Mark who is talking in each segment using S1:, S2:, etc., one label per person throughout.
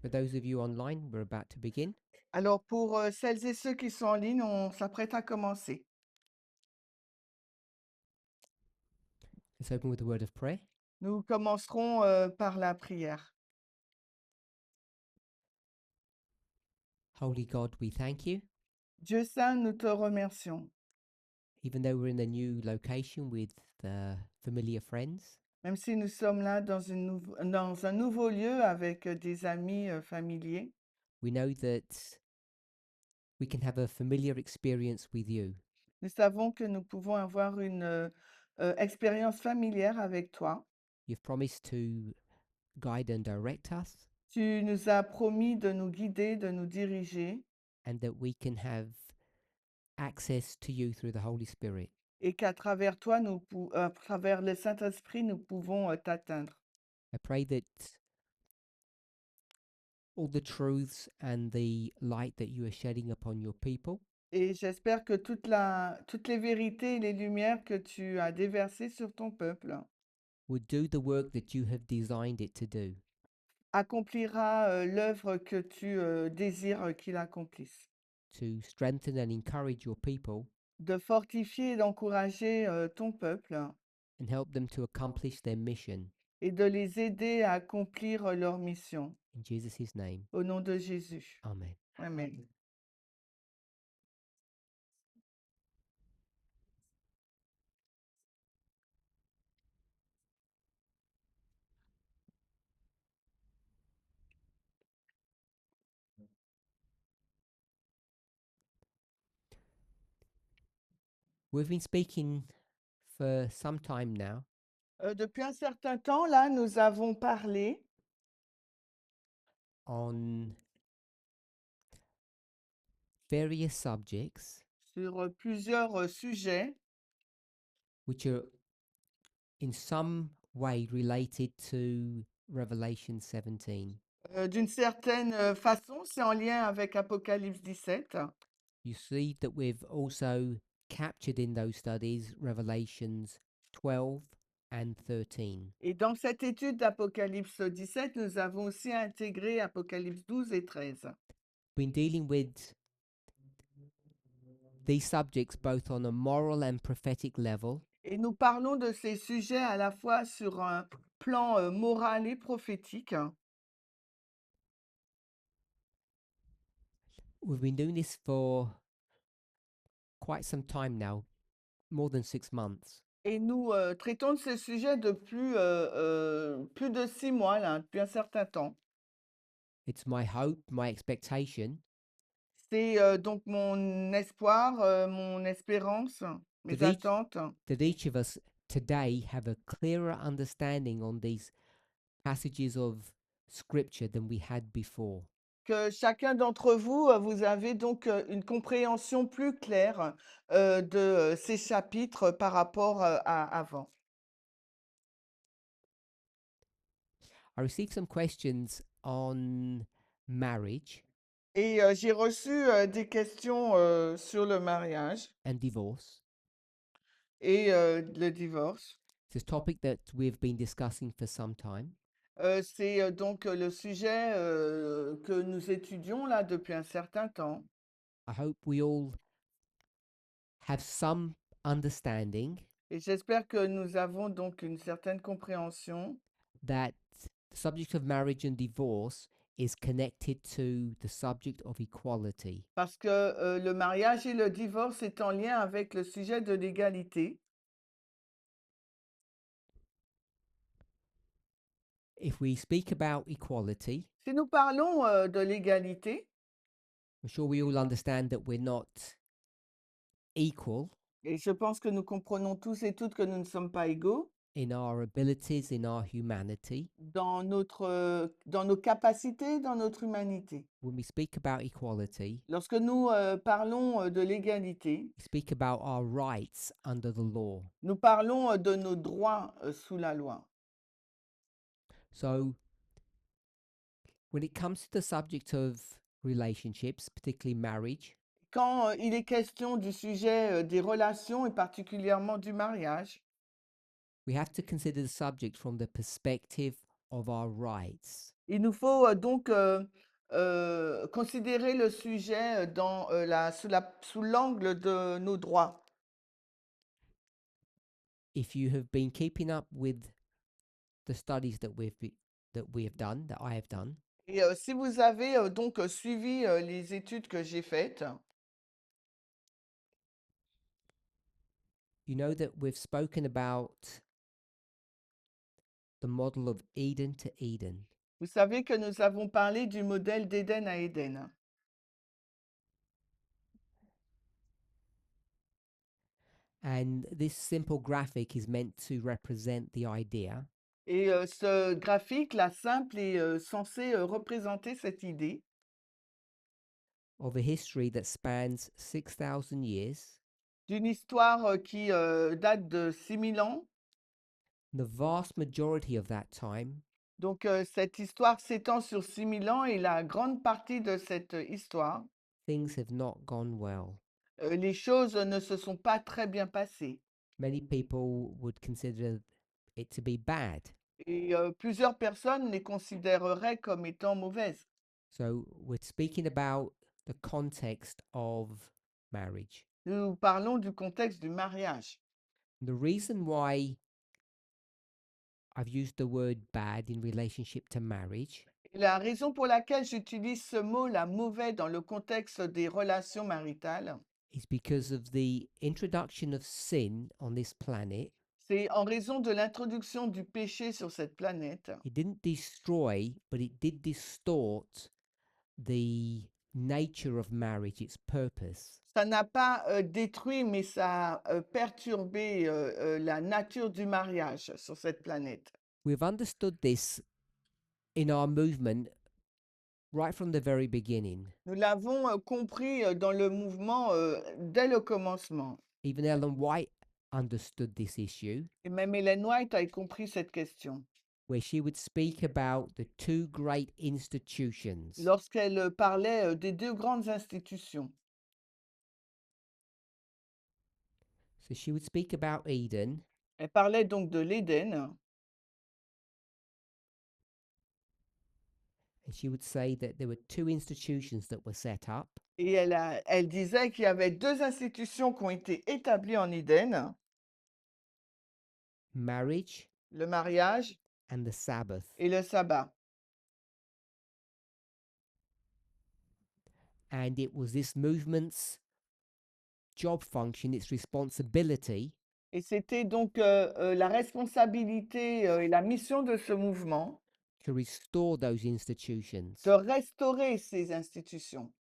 S1: For those of you online, we're about to begin.
S2: Alors, pour celles et ceux qui sont en ligne, on s'apprête à commencer.
S1: Let's open with a word of prayer.
S2: Nous commencerons par la prière.
S1: Holy God, we thank you.
S2: Dieu saint, nous te remercions.
S1: Even though we're in a new location with familiar friends,
S2: Même si nous sommes là dans un nouveau lieu avec des amis familiers,
S1: we know that we can have a familiar experience with you.
S2: nous savons que nous pouvons avoir une expérience familière avec toi.
S1: You've promised to guide and direct us,
S2: Tu nous as promis de nous guider, de nous diriger,
S1: and that we can have access to you through the Holy Spirit.
S2: et qu'à travers toi, à travers le Saint-Esprit, nous pouvons t'atteindre.
S1: I pray that all the truths and the light that you are shedding upon your people
S2: Et j'espère que toutes les vérités et les lumières que tu as déversées sur ton peuple
S1: would do the work that you have designed it to do,
S2: accomplira l'œuvre que tu désires qu'il accomplisse.
S1: to strengthen and encourage your people
S2: De fortifier et d'encourager ton peuple
S1: and help them to accomplish their mission.
S2: et de les aider à accomplir leur mission.
S1: In Jesus' name,
S2: Au nom de Jésus.
S1: Amen.
S2: Amen.
S1: We've been speaking for some time now
S2: Depuis un certain temps, là, nous avons parlé
S1: on various subjects
S2: sur plusieurs sujets
S1: which are in some way related to Revelation 17.
S2: d'une certaine façon, c'est en lien avec Apocalypse 17.
S1: You see that we've also captured in those studies Revelations 12 and 13.
S2: Et dans cette étude d'Apocalypse 17, nous avons aussi intégré Apocalypse 12 et 13.
S1: Been dealing with these subjects both on a moral and prophetic level,
S2: Et nous parlons de ces sujets à la fois sur un plan moral et prophétique.
S1: we've been doing this for quite some time now, more than 6 months.
S2: Et nous traitons de ces sujets depuis plus de 6 mois, là, depuis un certain temps.
S1: It's my hope, my expectation
S2: C'est donc mon espoir, mon espérance, mes
S1: that each,
S2: attentes,
S1: that each of us today have a clearer understanding on these passages of scripture than we had before.
S2: que chacun d'entre vous, vous avez donc une compréhension plus claire de ces chapitres par rapport à avant.
S1: I received some questions on marriage
S2: Et j'ai reçu des questions sur le mariage
S1: and divorce.
S2: et le divorce.
S1: It's a topic that we've been discussing for some time.
S2: C'est donc le sujet que nous étudions là depuis un certain temps.
S1: I hope we all have some understanding
S2: Et j'espère que nous avons donc une certaine compréhension
S1: that the subject of marriage and divorce is connected to the subject of equality.
S2: parce que le mariage et le divorce est en lien avec le sujet de l'égalité.
S1: If we speak about equality,
S2: Si nous parlons de l'égalité,
S1: I'm sure we all understand that we're not equal,
S2: et je pense que nous comprenons tous et toutes que nous ne sommes pas égaux,
S1: in our abilities, in our humanity.
S2: dans nos capacités, dans notre humanité.
S1: When we speak about equality,
S2: Lorsque nous parlons de l'égalité,
S1: we speak about our rights under the law.
S2: nous parlons de nos droits sous la loi.
S1: So, when it comes to the subject of relationships, particularly marriage,
S2: Quand il est question du sujet des relations et particulièrement du mariage,
S1: we have to consider the subject from the perspective of our rights.
S2: il nous faut donc considérer le sujet sous l'angle de nos droits.
S1: If you have been keeping up with the studies that we have done, that I have done,
S2: Et si vous avez donc suivi les études que j'ai faites,
S1: you know that we've spoken about the model of Eden to Eden.
S2: vous savez que nous avons parlé du modèle d'Éden à Éden.
S1: And this simple graphic is meant to represent the idea
S2: Et ce graphique, là, simple, est censé représenter cette idée
S1: of a history that spans 6,000 years.
S2: d'une histoire qui date de 6000 ans.
S1: The vast majority of that time
S2: Donc cette histoire s'étend sur 6000 ans et la grande partie de cette histoire,
S1: things have not gone well.
S2: les choses ne se sont pas très bien passées.
S1: Many people would consider it to be bad.
S2: Et plusieurs personnes les considéreraient comme étant mauvaises.
S1: So we're speaking about the context of marriage.
S2: Nous parlons du contexte du mariage.
S1: The reason why I've used the word bad in relationship to marriage
S2: Et la raison pour laquelle j'utilise ce mot, la mauvais, dans le contexte des relations maritales,
S1: is because of the introduction of sin on this planet.
S2: c'est en raison de l'introduction du péché sur cette planète.
S1: It didn't destroy, but it did distort the nature of marriage, its purpose.
S2: Ça n'a pas détruit, mais ça a perturbé la nature du mariage sur cette planète.
S1: We've understood this in our movement right from the very beginning.
S2: Nous l'avons compris dans le mouvement dès le commencement.
S1: Even Ellen White understood this issue,
S2: Et même Ellen White a compris cette question.
S1: where she would speak about the two great institutions.
S2: Lorsqu'elle parlait des deux grandes institutions.
S1: So she would speak about Eden,
S2: Elle parlait donc de l'Éden.
S1: and she would say that there were two institutions that were set up.
S2: Et elle disait qu'il y avait deux institutions qui ont été établies en Éden,
S1: Marriage
S2: le mariage
S1: and the Sabbath.
S2: et le sabbat.
S1: And it was this movement's job function, its responsibility,
S2: Et c'était donc la responsabilité et la mission de ce mouvement
S1: to restore those institutions.
S2: de restaurer ces institutions.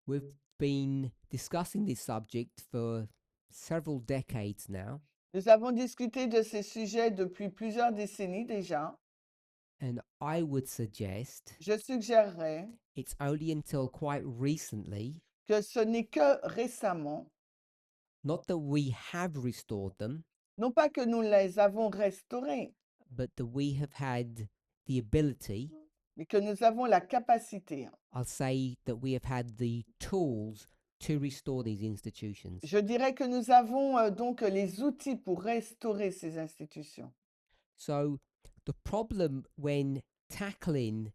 S1: We've been discussing this subject for several decades now,
S2: Nous avons discuté de ces sujets depuis plusieurs décennies déjà.
S1: and I would suggest
S2: Je suggérerais
S1: it's only until quite recently,
S2: que ce n'est que récemment,
S1: not that we have restored them,
S2: non pas que nous les avons restaurés,
S1: but that we have had the ability,
S2: mais que nous avons la capacité.
S1: I'll say that we have had the tools to restore these institutions.
S2: Je dirais que nous avons donc les outils pour restaurer ces institutions.
S1: So the problem when tackling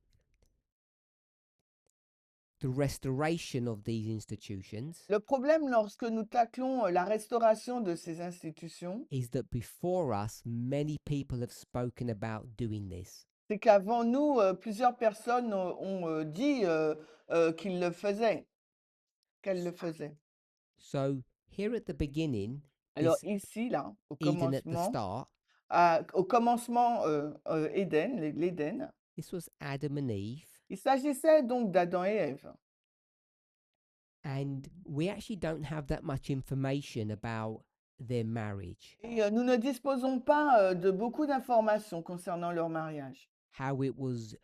S1: the restoration of these institutions
S2: Le problème lorsque nous taclons la restauration de ces institutions,
S1: is that before us, many people have spoken about doing this.
S2: c'est qu'avant nous, plusieurs personnes ont dit qu'ils le faisaient, qu'elles le faisaient.
S1: So here at the beginning,
S2: Alors
S1: this
S2: ici, là, au
S1: Eden at the
S2: commencement,
S1: start,
S2: Éden, l'Éden,
S1: this was Adam and Eve,
S2: il s'agissait donc d'Adam et Ève.
S1: and we actually don't have that much information about their marriage,
S2: Et nous ne disposons pas de beaucoup d'informations concernant leur mariage.
S1: how it was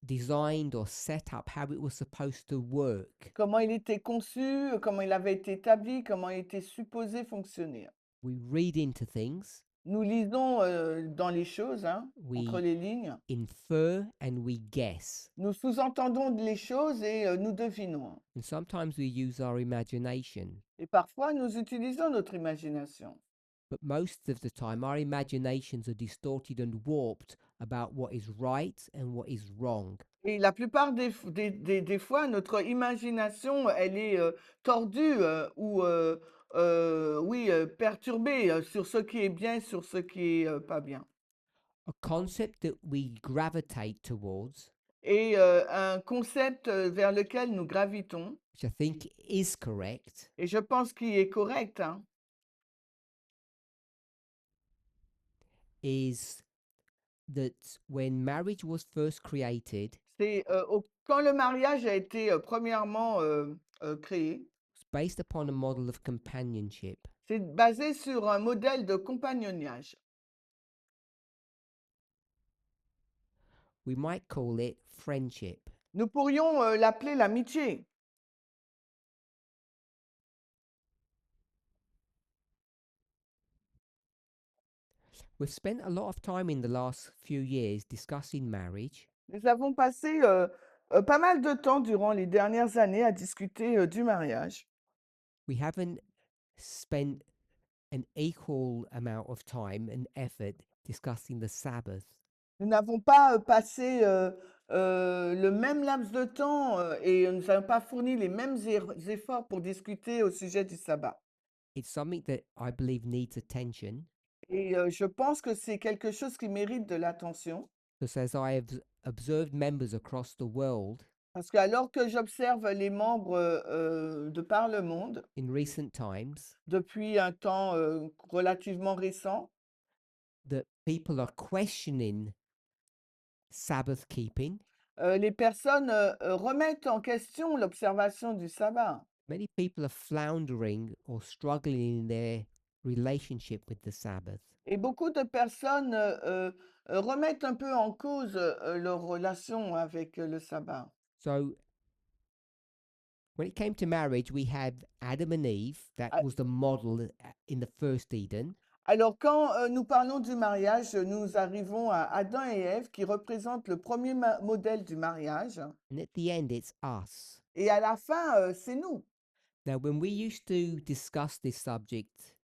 S1: designed or set up, how it was supposed to work.
S2: Comment il était conçu, comment il avait été établi, comment il était supposé fonctionner.
S1: We read into things,
S2: Nous lisons dans les choses, hein, entre
S1: we
S2: les lignes.
S1: infer, and we guess.
S2: Nous sous-entendons les choses et nous devinons.
S1: And sometimes we use our imagination,
S2: Et parfois, nous utilisons notre imagination.
S1: but most of the time, our imaginations are distorted and warped about what is right and what is wrong.
S2: Et la plupart des fois, notre imagination, elle est tordue ou oui, perturbée sur ce qui est bien, sur ce qui est pas bien.
S1: A concept that we gravitate towards,
S2: Et un concept vers lequel nous gravitons,
S1: which I think is correct,
S2: et je pense qu'il est correct, hein,
S1: is that when marriage was first created,
S2: c'est quand le mariage a été premièrement créé,
S1: it's based upon a model of companionship.
S2: c'est basé sur un modèle de compagnonnage.
S1: We might call it friendship.
S2: Nous pourrions l'appeler l'amitié.
S1: We've spent a lot of time in the last few years discussing marriage,
S2: Nous avons passé pas mal de temps durant les dernières années à discuter du mariage.
S1: we haven't spent an equal amount of time and effort discussing the Sabbath.
S2: Nous n'avons pas passé le même laps de temps et nous n'avons pas fourni les mêmes efforts pour discuter au sujet du sabbat.
S1: It's something that I believe needs attention
S2: Et je pense que c'est quelque chose qui mérite de l'attention
S1: because as I have observed members across the world
S2: parce que alors que j'observe les membres de par le monde
S1: in recent times,
S2: depuis un temps relativement récent,
S1: that people are questioning Sabbath keeping.
S2: les personnes remettent en question l'observation du sabbat.
S1: Many people are floundering or struggling in their relationship with the Sabbath.
S2: Et beaucoup de personnes remettent un peu en cause leur relation avec le sabbat.
S1: So when it came to marriage, we had Adam and Eve. That
S2: Ah,
S1: was the model in the first Eden.
S2: Alors, quand nous parlons du mariage, nous arrivons à Adam et Ève qui représentent le premier modèle du mariage.
S1: And at the end, it's us.
S2: Et à la fin, c'est nous.
S1: Now, when we used to discuss this subject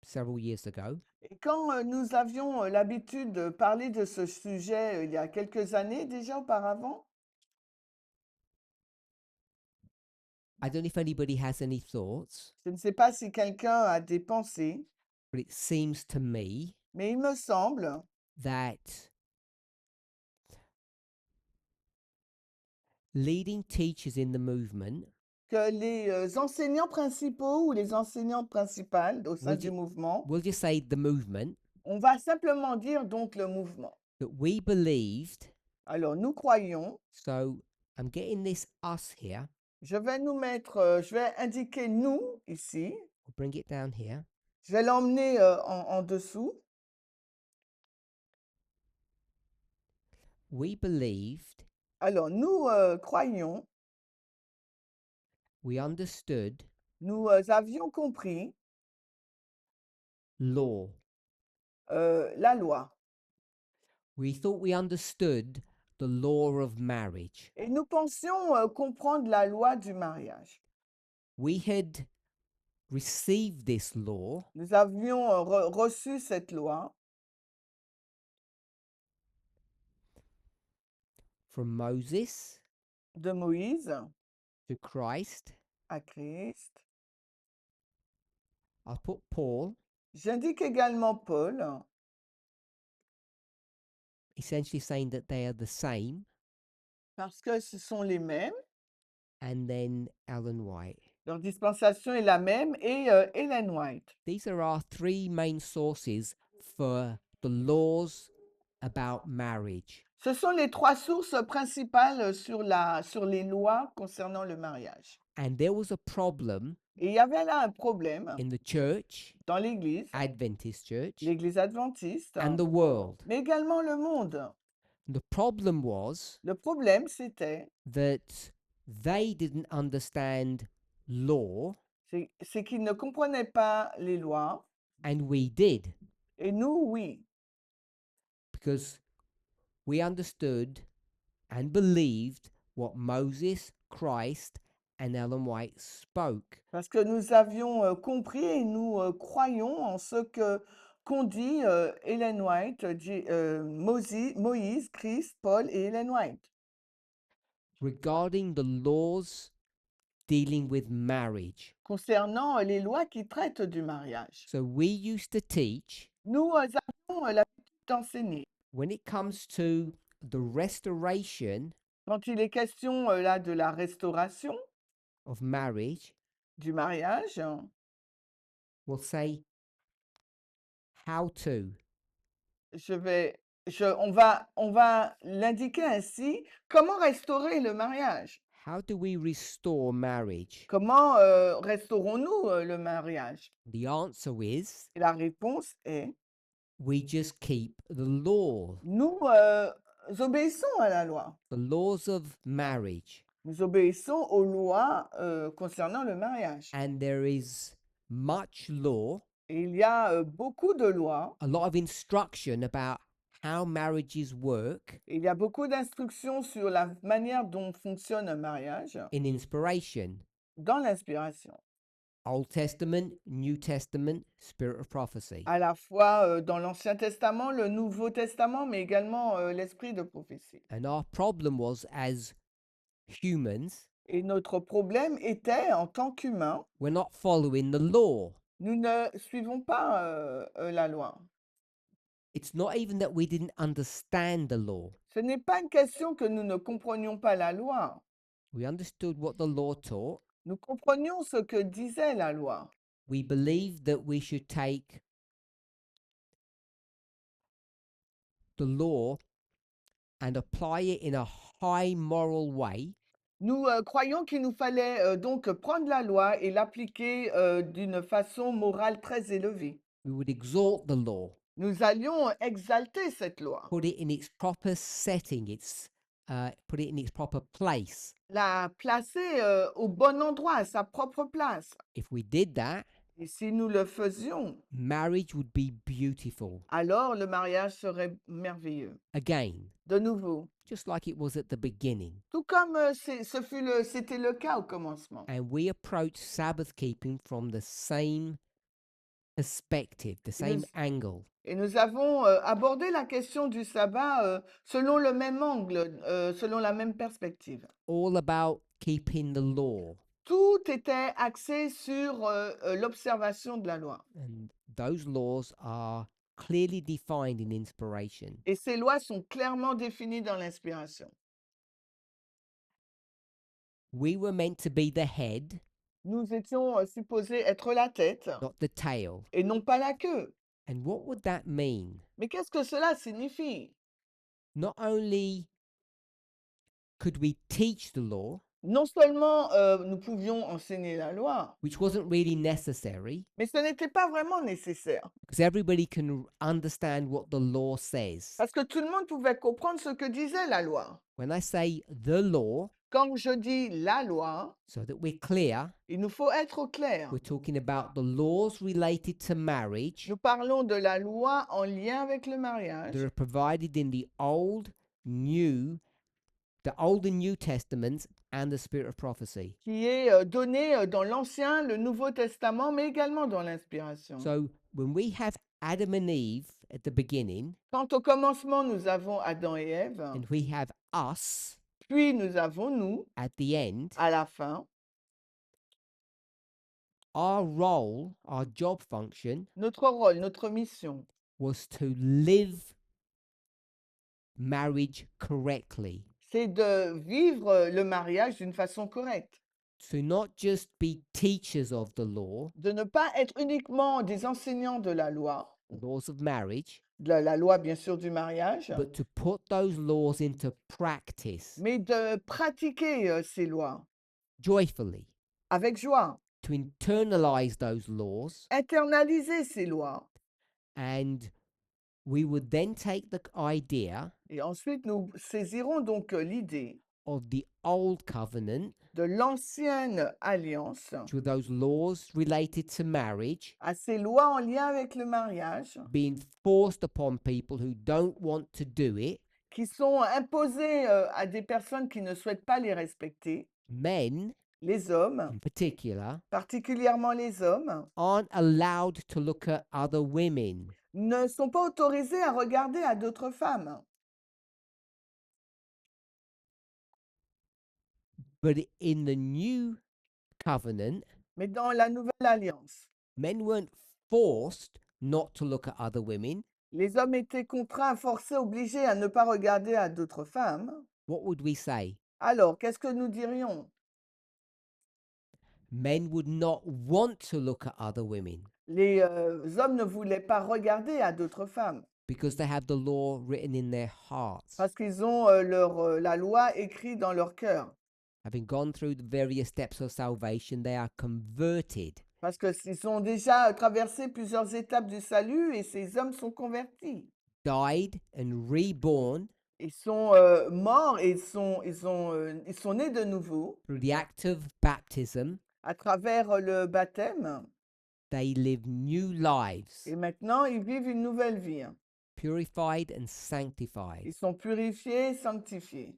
S1: several years ago,
S2: Et quand nous avions l'habitude de parler de ce sujet il y a quelques années déjà auparavant,
S1: I don't know if anybody has any thoughts,
S2: je ne sais pas si quelqu'un a des pensées,
S1: but it seems to me
S2: mais il me semble
S1: that leading teachers in the movement
S2: que les enseignants principaux ou les enseignantes principales au sein
S1: we'll,
S2: du
S1: ju-
S2: mouvement,
S1: we'll just say the movement
S2: on va simplement dire donc le mouvement.
S1: that we believed.
S2: Alors, nous croyons,
S1: So I'm getting this us here.
S2: je vais nous mettre, je vais indiquer nous ici,
S1: I'll bring it down here.
S2: je vais l'emmener en dessous.
S1: We believed,
S2: Alors, nous croyons,
S1: we understood
S2: nous avions compris
S1: law.
S2: la loi.
S1: We thought we understood the law of marriage.
S2: Et nous pensions comprendre la loi du mariage.
S1: We had received this law
S2: Nous avions reçu cette loi
S1: from Moses
S2: de Moïse
S1: to Christ.
S2: à Christ.
S1: I'll put Paul,
S2: J'indique également Paul,
S1: essentially saying that they are the same,
S2: parce que ce sont les mêmes.
S1: and then Ellen White.
S2: Leur dispensation est la même et Ellen White.
S1: These are our three main sources for the laws about marriage.
S2: Ce sont les trois sources principales sur les lois concernant le mariage.
S1: And there was a problem
S2: Et il y avait là un problème
S1: in the church,
S2: dans l'Église,
S1: Adventist church,
S2: l'Église adventiste,
S1: and the world.
S2: mais également le monde.
S1: The problem was
S2: Le problème, c'était
S1: that they didn't understand law,
S2: c'est qu'ils ne comprenaient pas les lois,
S1: and we did,
S2: et nous, oui.
S1: because we understood and believed what Moses, Christ, and Ellen White spoke.
S2: Parce que nous avions compris et nous croyons en ce que qu'ont dit Ellen White, Moïse, Christ, Paul et Ellen White
S1: Regarding the laws dealing with marriage.
S2: concernant les lois qui traitent du mariage.
S1: So we used to teach
S2: Nous avions l'habitude d'enseigner.
S1: when it comes to the restoration
S2: Quand il est question là de la restauration
S1: of marriage,
S2: du mariage,
S1: we'll say how to.
S2: on va l'indiquer ainsi. Comment restaurer le mariage?
S1: How do we restore marriage?
S2: Comment restaurons-nous le mariage?
S1: The answer is
S2: Et la réponse est,
S1: we just keep the law,
S2: nous obéissons à la loi.
S1: the laws of marriage.
S2: Nous obéissons aux lois concernant le mariage.
S1: And there is much law,
S2: Et il y a beaucoup de lois,
S1: a lot of instruction about how marriages work
S2: et il y a beaucoup d'instructions sur la manière dont fonctionne un mariage
S1: in inspiration.
S2: dans l'inspiration,
S1: Old Testament, New Testament, Spirit of Prophecy.
S2: à la fois dans l'Ancien Testament, le Nouveau Testament, mais également l'esprit de prophétie.
S1: And our problem was, as humans,
S2: Et notre problème était, en tant qu'humains,
S1: we're not following the law.
S2: nous ne suivons pas la loi.
S1: It's not even that we didn't understand the law.
S2: Ce n'est pas une question que nous ne comprenions pas la loi.
S1: We understood what the law taught.
S2: Nous comprenions ce que disait la loi.
S1: We believed that we should take the law and apply it in a high moral way.
S2: Nous croyons qu'il nous fallait donc prendre la loi et l'appliquer d'une façon morale très élevée.
S1: We would exalt the law,
S2: Nous allions exalter cette loi,
S1: put it in its proper setting, put it in its proper place.
S2: la placer au bon endroit, à sa propre place.
S1: If we did that,
S2: Et si nous le faisions,
S1: marriage would be beautiful.
S2: alors le mariage serait merveilleux.
S1: Again,
S2: De nouveau,
S1: just like it was at the beginning.
S2: tout comme c'était le cas au commencement.
S1: And we approach Sabbath keeping from the same perspective, the same angle.
S2: Et nous avons abordé la question du sabbat selon le même angle, selon la même perspective.
S1: All about keeping the law.
S2: Tout était axé sur l'observation de la loi.
S1: And those laws are clearly defined in inspiration.
S2: Et ces lois sont clairement définies dans l'inspiration.
S1: We were meant to be the head,
S2: Nous étions supposés être la tête
S1: not the tail.
S2: et non pas la queue.
S1: And what would that mean?
S2: Mais qu'est-ce que cela signifie?
S1: Not only could we teach the law,
S2: Non seulement nous pouvions enseigner la loi,
S1: which wasn't really necessary,
S2: mais ce n'était pas vraiment nécessaire.
S1: because everybody can understand what the law says.
S2: Parce que tout le monde pouvait comprendre ce que disait la loi.
S1: When I say the law,
S2: Quand je dis la loi,
S1: so that we're clear,
S2: il nous faut être au clair.
S1: we're talking about the laws related to marriage
S2: Nous parlons de la loi en lien avec le mariage
S1: that are provided in the Old and New Testaments and the Spirit of Prophecy.
S2: qui est donnée dans l'Ancien, le Nouveau Testament, mais également dans l'Inspiration.
S1: So when we have Adam and Eve at the beginning,
S2: Quand au commencement, nous avons Adam et Ève,
S1: and we have us
S2: puis nous avons nous
S1: at the end,
S2: à la fin,
S1: our role, our job function
S2: notre rôle, notre mission,
S1: was to live marriage correctly.
S2: c'est de vivre le mariage d'une façon correcte,
S1: To not just be teachers of the law,
S2: de ne pas être uniquement des enseignants de la loi,
S1: laws of marriage,
S2: de la loi bien sûr du mariage,
S1: but to put those laws into practice
S2: mais de pratiquer ces lois
S1: joyfully.
S2: avec joie.
S1: to internalize those laws,
S2: internaliser ces lois.
S1: and we would then take the idea
S2: Et ensuite, nous saisirons donc l'idée
S1: of the old covenant
S2: de l'ancienne alliance
S1: to those laws related to marriage
S2: à ces lois en lien avec le mariage
S1: being forced upon people who don't want to do it.
S2: qui sont imposées à des personnes qui ne souhaitent pas les respecter.
S1: Men,
S2: Les hommes,
S1: in particular,
S2: particulièrement les hommes,
S1: aren't allowed to look at other women.
S2: ne sont pas autorisés à regarder à d'autres femmes.
S1: But in the new covenant,
S2: Mais dans la nouvelle alliance,
S1: men weren't forced not to look at other women.
S2: les hommes étaient contraints, forcés, obligés à ne pas regarder à d'autres femmes.
S1: What would we say?
S2: Alors, qu'est-ce que nous dirions?
S1: Men would not want to look at other women
S2: Les hommes ne voulaient pas regarder à d'autres femmes
S1: because they have the law written in their hearts.
S2: parce qu'ils ont la loi écrite dans leur cœur.
S1: Having gone through the various steps of salvation, they are converted.
S2: Parce qu'ils ont déjà traversé plusieurs étapes du salut et ces hommes sont convertis.
S1: Died and reborn
S2: Ils sont morts et ils sont nés de nouveau
S1: through the act of baptism.
S2: à travers le baptême.
S1: They live new lives,
S2: Et maintenant, ils vivent une nouvelle vie.
S1: purified and sanctified.
S2: Ils sont purifiés, sanctifiés.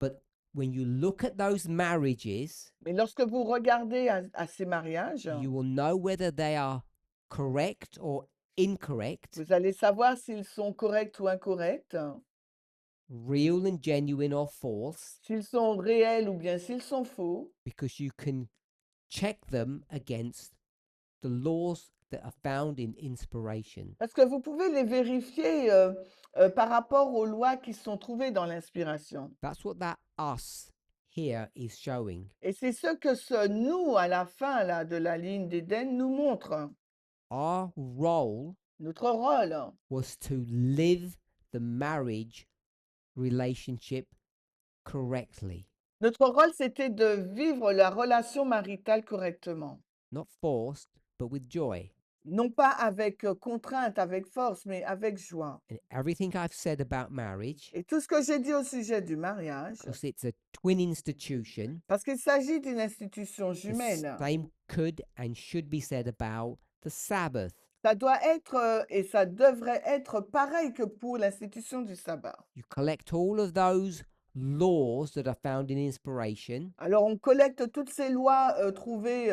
S1: But when you look at those marriages,
S2: Mais lorsque vous regardez à ces mariages,
S1: you will know whether they are correct or incorrect,
S2: vous allez savoir s'ils sont corrects ou incorrects,
S1: real and genuine or false,
S2: s'ils sont réels ou bien s'ils sont faux,
S1: because you can check them against the laws that are found in inspiration.
S2: parce que vous pouvez les vérifier par rapport aux lois qui sont trouvées dans l'inspiration.
S1: That's what that us here is showing.
S2: Et c'est ce que ce nous, à la fin là, de la ligne d'Éden, nous montre.
S1: Our role
S2: Notre rôle,
S1: was to live the marriage relationship correctly,
S2: notre rôle, c'était de vivre la relation maritale correctement.
S1: not forced, but with joy.
S2: Non pas avec contrainte, avec force, mais avec joie.
S1: And everything I've said about marriage,
S2: Et tout ce que j'ai dit au sujet du mariage,
S1: because it's a twin institution,
S2: parce qu'il s'agit d'une institution
S1: the
S2: jumelle,
S1: same could and should be said about the Sabbath.
S2: ça doit être et ça devrait être pareil que pour l'institution du sabbat.
S1: You collect all of those laws that are found in inspiration,
S2: Alors on collecte toutes ces lois trouvées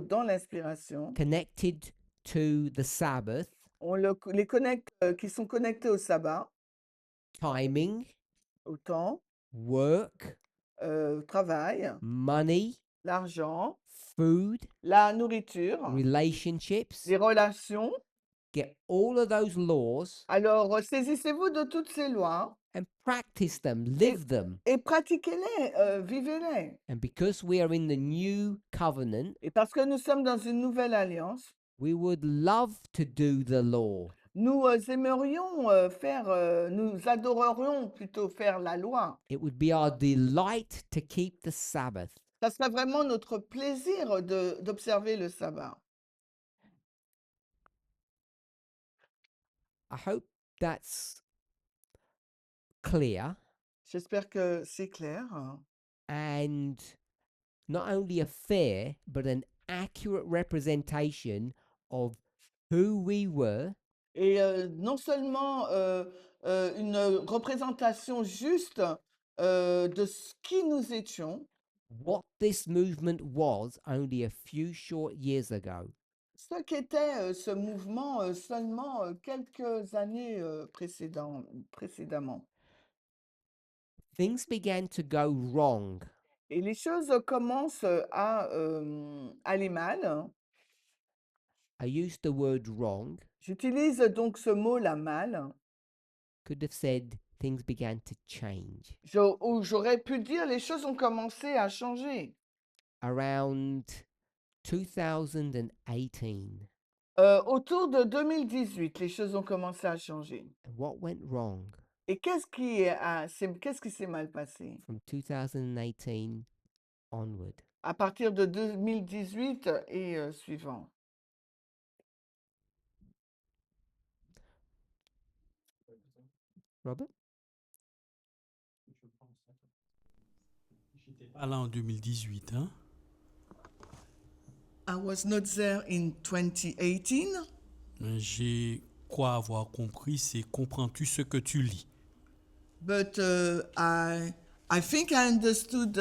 S2: dans l'inspiration,
S1: connected to the Sabbath,
S2: on les connecte, qui sont connectés au sabbat,
S1: timing,
S2: au temps,
S1: work,
S2: travail,
S1: money,
S2: l'argent,
S1: food,
S2: la nourriture,
S1: relationships.
S2: les relations.
S1: Get all of those laws
S2: Alors saisissez-vous de toutes ces lois
S1: and practice them, live them.
S2: et pratiquez-les, vivez-les.
S1: And because we are in the new covenant,
S2: Et parce que nous sommes dans une nouvelle alliance,
S1: we would love to do the law.
S2: nous aimerions nous adorerions plutôt faire la loi.
S1: It would be our delight to keep the Sabbath.
S2: Ça serait vraiment notre plaisir d'observer le sabbat.
S1: I hope that's clear
S2: J'espère que c'est clair.
S1: and not only a fair, but an accurate representation of who we were
S2: Et non seulement une représentation juste de ce qui nous étions,
S1: what this movement was only a few short years ago.
S2: ce qu'était ce mouvement seulement quelques années précédemment.
S1: Things began to go wrong.
S2: Et les choses commencent à aller mal.
S1: I used the word wrong,
S2: J'utilise donc ce mot-là mal.
S1: could have said things began to change.
S2: Ou j'aurais pu dire les choses ont commencé à changer.
S1: Around 2018.
S2: Autour de 2018, les choses ont commencé à changer.
S1: And what went wrong
S2: Et qu'est-ce qui s'est mal passé?
S1: from 2018 onward?
S2: à partir de 2018 et suivant.
S1: Robert?
S3: J'étais pas là en 2018, hein?
S2: I was not there in 2018.
S3: Mais j'ai quoi avoir compris, c'est comprends-tu ce que tu lis?
S2: But I think I understood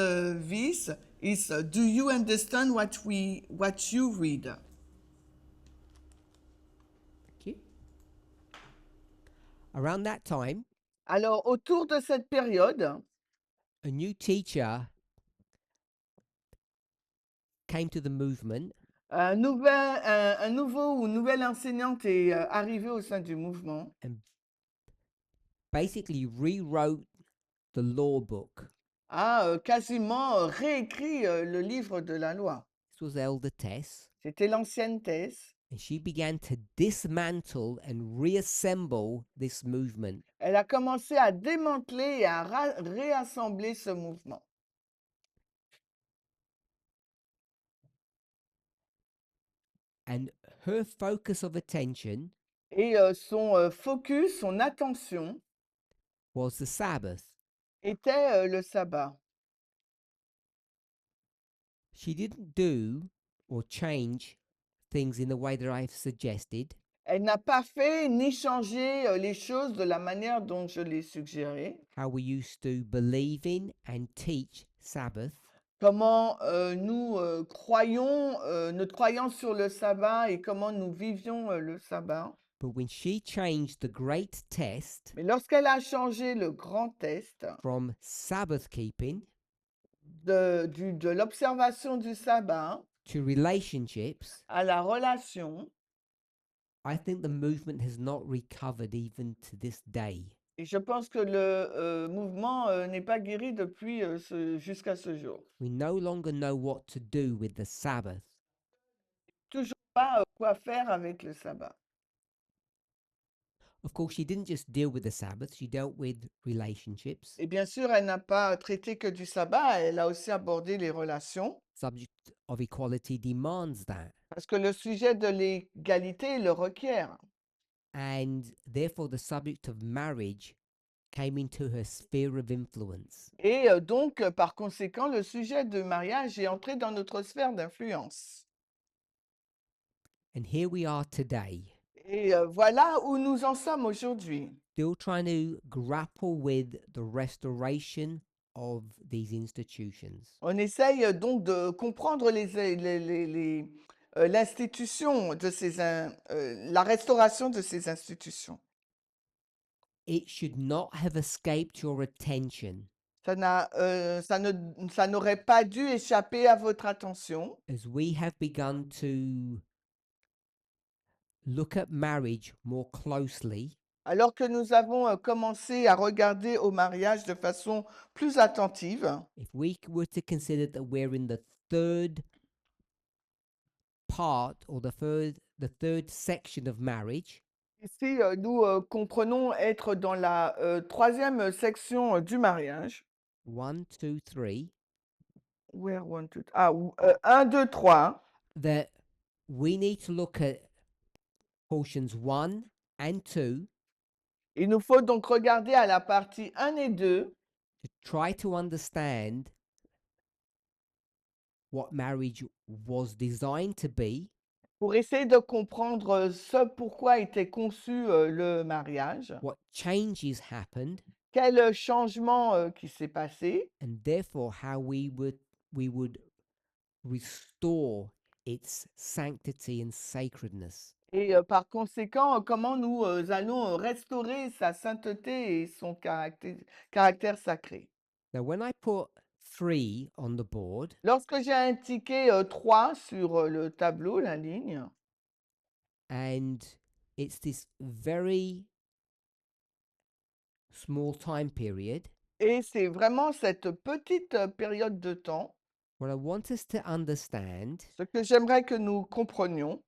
S2: this is do you understand what you read?
S1: Thank you. Around that time,
S2: Alors autour de cette période,
S1: a new teacher came to the movement
S2: un nouveau ou nouvelle enseignante est arrivée au sein du mouvement
S1: and basically rewrote the law book.
S2: a quasiment réécrit le livre de la loi.
S1: This was Elder Tess,
S2: C'était l'ancienne thèse.
S1: and she began to dismantle and reassemble this movement.
S2: Elle a commencé à démanteler et à réassembler ce mouvement.
S1: And her focus of attention
S2: Et son focus, son attention
S1: was the Sabbath.
S2: était le sabbat.
S1: She didn't do or change things in the way that I've suggested.
S2: Elle n'a pas fait ni changé les choses de la manière dont je l'ai suggéré.
S1: How we used to believe in and teach Sabbath,
S2: Comment nous croyons, notre croyance sur le sabbat et comment nous vivions le sabbat.
S1: but when she changed the great test
S2: Mais lorsqu'elle a changé le grand test
S1: from Sabbath keeping
S2: de l'observation du sabbat
S1: to relationships,
S2: à la relation,
S1: I think the movement has not recovered even to this day.
S2: et je pense que le mouvement n'est pas guéri depuis jusqu'à ce jour.
S1: We no longer know what to do with the Sabbath.
S2: Toujours pas quoi faire avec le sabbat.
S1: Of course, she didn't just deal with the Sabbath, she dealt with relationships.
S2: Et bien sûr, elle n'a pas traité que du sabbat, elle a aussi abordé les relations,
S1: Subject of equality demands that.
S2: parce que le sujet de l'égalité le requiert.
S1: And therefore, the subject of marriage came into her sphere of influence.
S2: Et donc, par conséquent, le sujet de mariage est entré dans notre sphère d'influence.
S1: And here we are today,
S2: Et voilà où nous en sommes aujourd'hui.
S1: still trying to grapple with the restoration of these institutions.
S2: On essaye donc de comprendre l'institution de la restauration de ces institutions.
S1: It should not have escaped your attention
S2: Ça n'aurait pas dû échapper à votre attention
S1: as we have begun to look at marriage more closely.
S2: alors que nous avons commencé à regarder au mariage de façon plus attentive.
S1: If we were to consider that we're in the third part or the third section of marriage,
S2: Ici, nous comprenons être dans la troisième section du mariage.
S1: 1, 2, 3,
S2: Where one, two, 1, 2, 3.
S1: that we need to look at portions 1 and 2
S2: Il nous faut donc regarder à la partie 1 et 2
S1: to try to understand what marriage was designed to be,
S2: pour essayer de comprendre ce pourquoi était conçu le mariage,
S1: what changes happened,
S2: quel changement qui s'est passé,
S1: and therefore how we would restore its sanctity and sacredness.
S2: et par conséquent, comment nous allons restaurer sa sainteté et son caractère sacré.
S1: Now, when I put 3 on the board,
S2: Lorsque j'ai indiqué 3 sur le tableau, la ligne,
S1: and it's this very small time period,
S2: et c'est vraiment cette petite période de temps,
S1: what I want us to understand
S2: ce que j'aimerais que nous comprenions,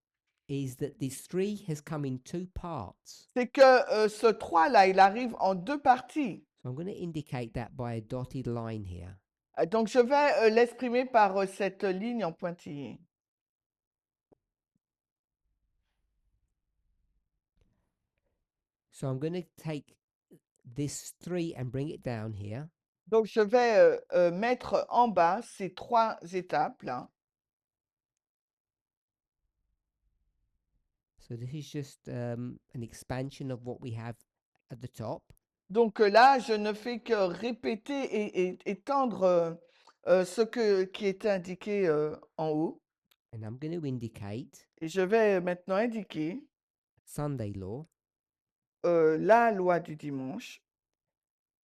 S1: is that this 3 has come in 2 parts.
S2: c'est que ce 3-là, il arrive en 2 parties.
S1: So I'm going to indicate that by a dotted line here.
S2: Donc, je vais l'exprimer par cette ligne en pointillé.
S1: So I'm going to take this 3 and bring it down here.
S2: Donc, je vais mettre en bas ces 3 étapes là.
S1: So this is just an expansion of what we have at the top.
S2: Donc là, je ne fais que répéter et étendre qui est indiqué en haut.
S1: And I'm going to indicate
S2: Et je vais maintenant indiquer
S1: Sunday law
S2: la loi du dimanche.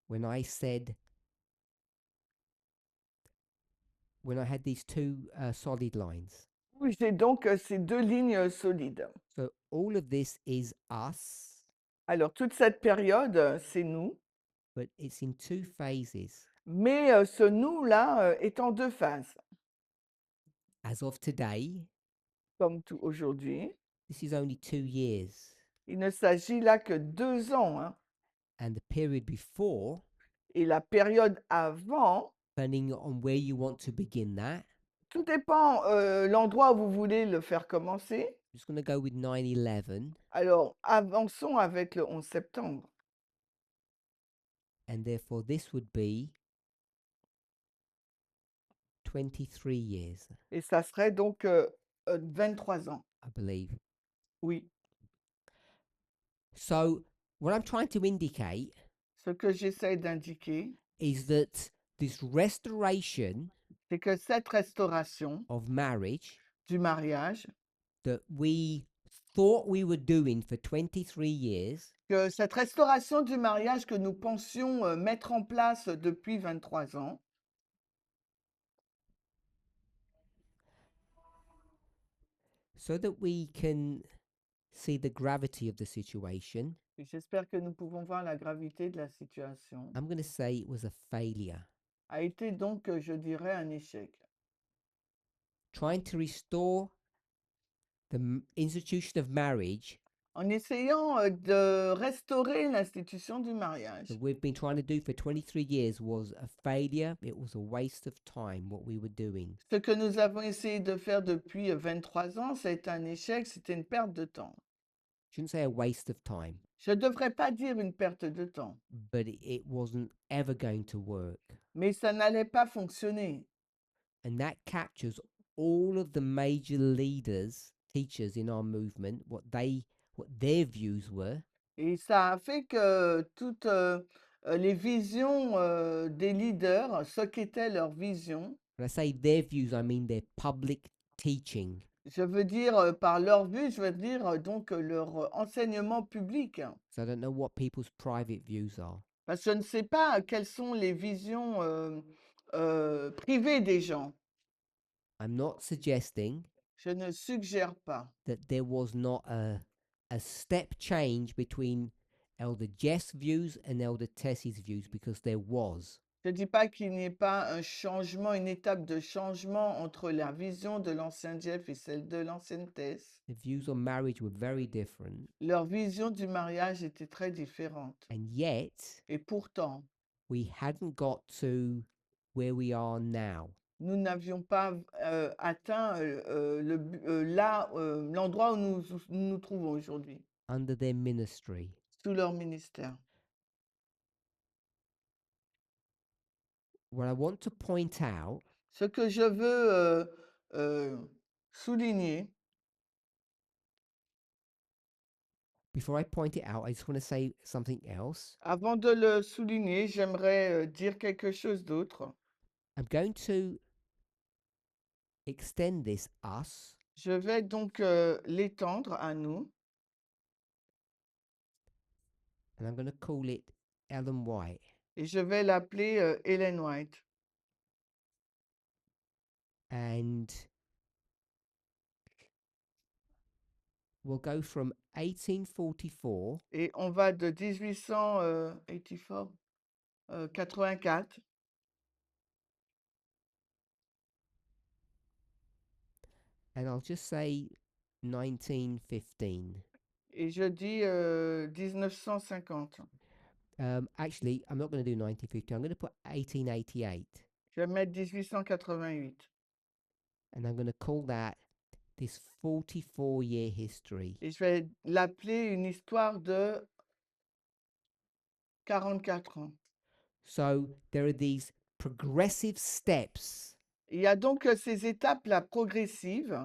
S1: when I had these 2 solid lines.
S2: Oui, j'ai donc ces 2 lignes solides.
S1: So all of this is us,
S2: Alors, toute cette période, c'est nous.
S1: but it's in 2 phases.
S2: Mais ce nous-là est en 2 phases.
S1: As of today,
S2: Comme tout aujourd'hui,
S1: this is only 2 years.
S2: il ne s'agit là que 2 ans. Hein.
S1: And the period before,
S2: Et la période avant,
S1: depending on where you want to begin that,
S2: tout dépend l'endroit où vous voulez le faire commencer.
S1: I'm just going to go with 9/11,
S2: Alors, avançons avec le 11 septembre.
S1: and therefore this would be 23 years,
S2: Et ça serait donc 23 ans.
S1: I believe.
S2: Oui.
S1: So what I'm trying to indicate
S2: Ce que j'essaie d'indiquer,
S1: is that this restoration
S2: c'est que cette restauration
S1: of marriage
S2: du mariage,
S1: that we thought we were doing for 23 years
S2: que cette restauration du mariage que nous pensions mettre en place depuis 23 ans,
S1: so that we can see the gravity of the situation,
S2: et j'espère que nous pouvons voir la gravité de la situation,
S1: I'm going to say it was a failure.
S2: a été donc, je dirais, un échec.
S1: Trying to restore the institution of marriage
S2: En essayant de restaurer l'institution du mariage,
S1: that we've been trying to do for 23 years was a failure. It was a waste of time, what we were doing.
S2: ce que nous avons essayé de faire depuis 23 ans, c'est un échec, c'était une perte de temps.
S1: Shouldn't say a waste of time,
S2: Je ne devrais pas dire une perte de temps,
S1: but it wasn't ever going to work.
S2: mais ça n'allait pas fonctionner.
S1: And that captures all of the major leaders, teachers in our movement, what their views were,
S2: Et ça a fait que toutes les visions des leaders, ce qu'était leur vision,
S1: when I say their views, I mean their public teaching.
S2: je veux dire par leur vue, je veux dire donc leur enseignement public.
S1: So I don't know what people's private views are.
S2: Parce que je ne sais pas quelles sont les visions privées des gens.
S1: I'm not suggesting
S2: Je ne suggère pas.
S1: that there was not a step change between Elder Jeff's views and Elder Tessie's views, because there was.
S2: Je ne dis pas qu'il n'y ait pas un changement, une étape de changement entre la vision de l'ancien Jeff et celle de l'ancienne Tess.
S1: The views on marriage were very different,
S2: Leur vision du mariage était très différente.
S1: and yet
S2: Et pourtant,
S1: we hadn't got to where we are now.
S2: nous n'avions pas atteint l'endroit où nous nous trouvons aujourd'hui,
S1: Under their ministry.
S2: sous leur ministère.
S1: What I want to point out
S2: Ce que je veux souligner,
S1: before I point it out, I just want to say something else.
S2: avant de le souligner, j'aimerais dire quelque chose d'autre.
S1: I'm going to extend this us
S2: Je vais donc l'étendre à nous
S1: and I'm going to call it Ellen White.
S2: et je vais l'appeler Ellen White.
S1: And we'll go from 1844
S2: Et on va de 1884,
S1: and I'll just say 1915.
S2: et je dis 1950.
S1: Actually, I'm not going to do 1950. I'm going to put 1888.
S2: Je vais mettre 1888.
S1: And I'm going to call that this 44-year history.
S2: Et je vais l'appeler une histoire de 44 ans.
S1: So there are these progressive steps
S2: Il y a donc ces étapes-là progressives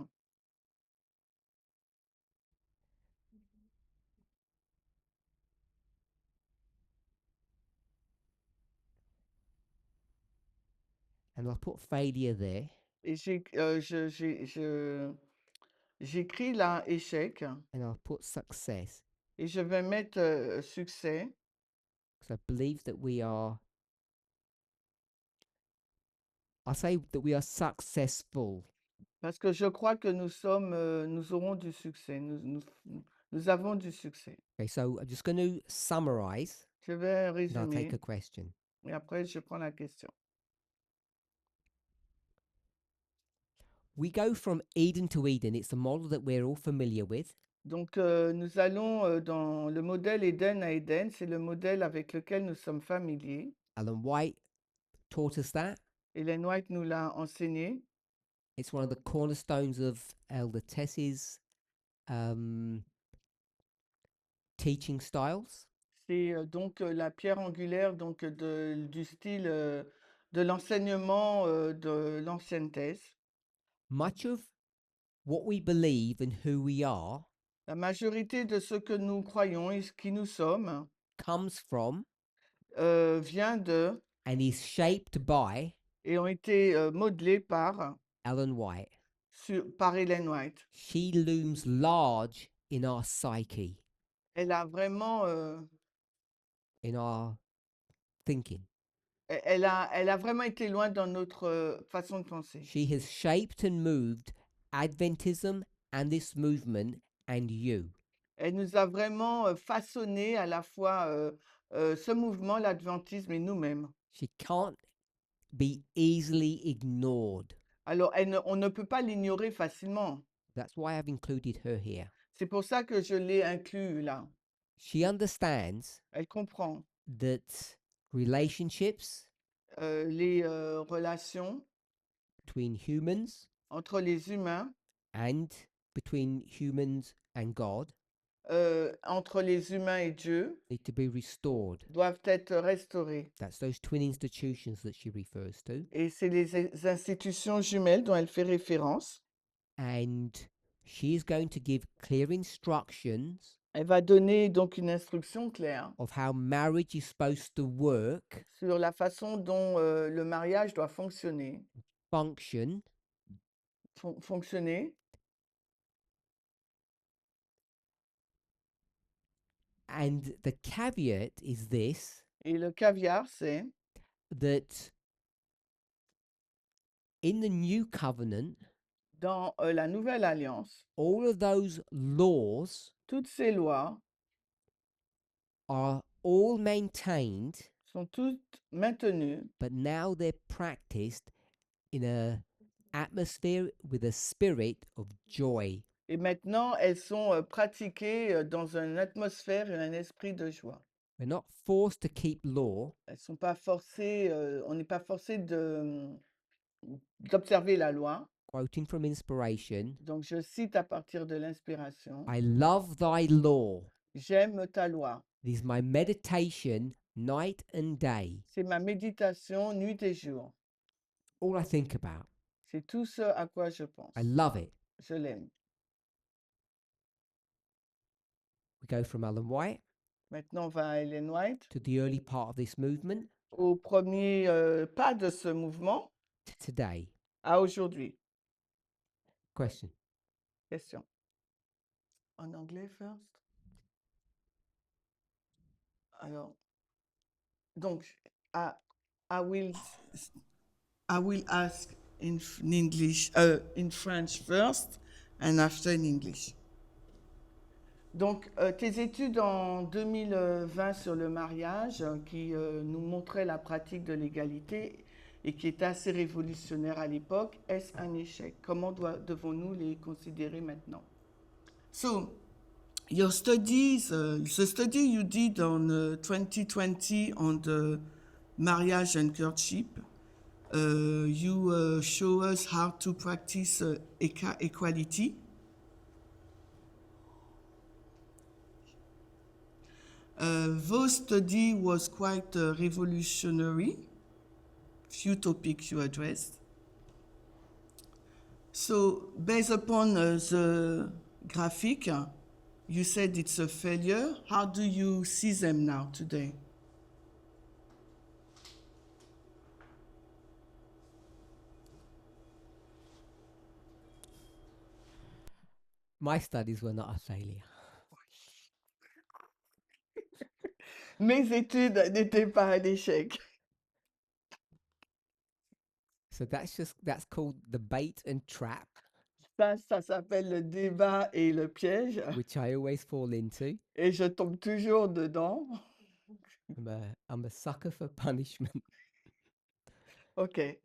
S1: and I'll put failure there.
S2: et j'écris là échec
S1: And I'll put success.
S2: et je vais mettre succès
S1: So I believe that I say that we are successful.
S2: parce que je crois que nous aurons du succès. Nous avons du succès.
S1: Okay, so I'm just going to summarize
S2: Je vais
S1: and I'll take
S2: résumer
S1: a question.
S2: et après je prends la question.
S1: We go from Eden to Eden. It's a model that we're all familiar with.
S2: Donc nous allons dans le modèle Éden à Éden. C'est le modèle avec lequel nous sommes familiers.
S1: Alan White taught us that.
S2: Ellen White nous l'a enseigné.
S1: It's one of the cornerstones of Elder Tess's teaching styles.
S2: C'est donc la pierre angulaire donc, du style de l'enseignement de l'ancienne thèse.
S1: Much of what we believe and who we are
S2: La majorité de ce que nous croyons et ce qui nous sommes
S1: comes from
S2: vient de
S1: and is shaped by
S2: et ont été modelés par
S1: Ellen White.
S2: par Ellen White.
S1: She looms large in our psyche,
S2: Elle a vraiment
S1: in our thinking.
S2: elle a vraiment été loin dans notre façon de penser.
S1: She has shaped and moved Adventism and this movement and you.
S2: Elle nous a vraiment façonné à la fois ce mouvement, l'adventisme et nous-mêmes.
S1: She can't be easily ignored.
S2: Alors, on ne peut pas l'ignorer facilement.
S1: That's why I've included her here.
S2: C'est pour ça que je l'ai inclus là.
S1: She understands
S2: Elle comprend
S1: that relationships
S2: les relations
S1: between humans
S2: entre les humains,
S1: and between humans and God
S2: entre les humains et Dieu,
S1: need to be restored.
S2: doivent être restaurés.
S1: That's those twin institutions that she refers to.
S2: Et c'est les institutions jumelles dont elle fait référence.
S1: And she is going to give clear instructions
S2: Elle va donner donc une instruction claire
S1: of how marriage is supposed to work,
S2: sur la façon dont le mariage doit fonctionner.
S1: function,
S2: Fonctionner.
S1: and the caveat is this,
S2: Et le caviar, c'est
S1: that in the new covenant,
S2: dans la nouvelle alliance,
S1: all of those laws
S2: toutes ces lois
S1: are all maintained,
S2: sont toutes maintenues,
S1: but now they're practiced in a atmosphere with a spirit of joy.
S2: et maintenant elles sont pratiquées dans une atmosphère et un esprit de joie.
S1: We're not forced to keep law,
S2: Elles sont pas forcées, on n'est pas forcé d'observer la loi.
S1: quoting from inspiration.
S2: Donc je cite à partir de l'inspiration.
S1: I love thy law.
S2: J'aime ta loi.
S1: It is my meditation night and day.
S2: C'est ma méditation nuit et jour.
S1: All I think about.
S2: C'est tout ce à quoi je pense.
S1: I love it.
S2: Je l'aime.
S1: We go from Ellen White
S2: Maintenant, on va à Ellen White.
S1: to the early part of this movement
S2: Au premier pas de ce mouvement
S1: to today.
S2: à aujourd'hui.
S1: Question.
S2: Question. En anglais first? Alors, donc, I will ask in English, in French first, and after in English. Donc, tes études en 2020 sur le mariage, qui nous montraient la pratique de l'égalité et qui était assez révolutionnaire à l'époque, est-ce un échec? Comment devons-nous les considérer maintenant? So, your studies, the study you did on 2020 on the marriage and courtship, You show us how to practice equality. Those study was quite revolutionary. Few topics you addressed. So, based upon the graphic, you said it's a failure. How do you see them now today?
S1: My studies were not a failure.
S2: Mes études n'étaient pas un échec.
S1: So that's called the bait and trap,
S2: Ça s'appelle le débat et le piège.
S1: which I always fall into.
S2: Et je tombe toujours dedans.
S1: I'm a sucker for punishment.
S2: Okay.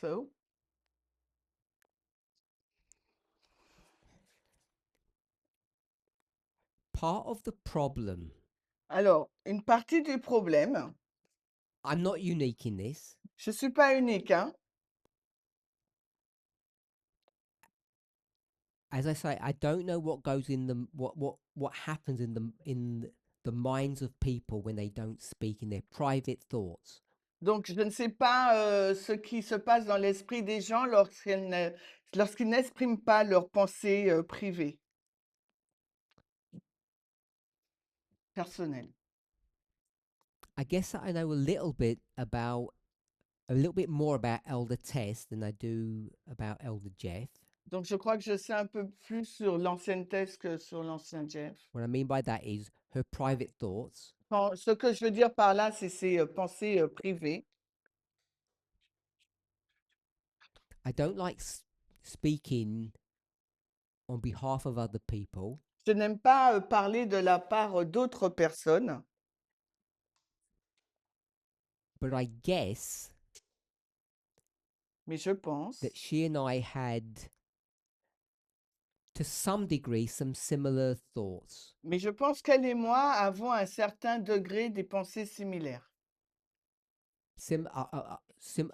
S2: So,
S1: Part of the problem,
S2: alors, une partie du problème,
S1: I'm not unique in this,
S2: je ne suis pas unique, hein.
S1: as I say, I don't know what goes in the what happens in the minds of people when they don't speak, in their private thoughts.
S2: Donc, je ne sais pas ce qui se passe dans l'esprit des gens lorsqu'ils n'expriment pas leurs pensées privées, personnelles.
S1: I guess I know a little bit more about Elder Tess than I do about Elder Jeff.
S2: Donc, je crois que je sais un peu plus sur l'ancienne thèse que sur l'ancien Jeff.
S1: What I mean by that is her private thoughts.
S2: Ce que je veux dire par là, c'est ses pensées privées.
S1: I don't like speaking on behalf of other people,
S2: Je n'aime pas parler de la part d'autres personnes,
S1: but I guess
S2: mais je pense
S1: that she and I had, to some degree, some similar thoughts.
S2: qu'elle et moi avons un certain degré des pensées similaires,
S1: A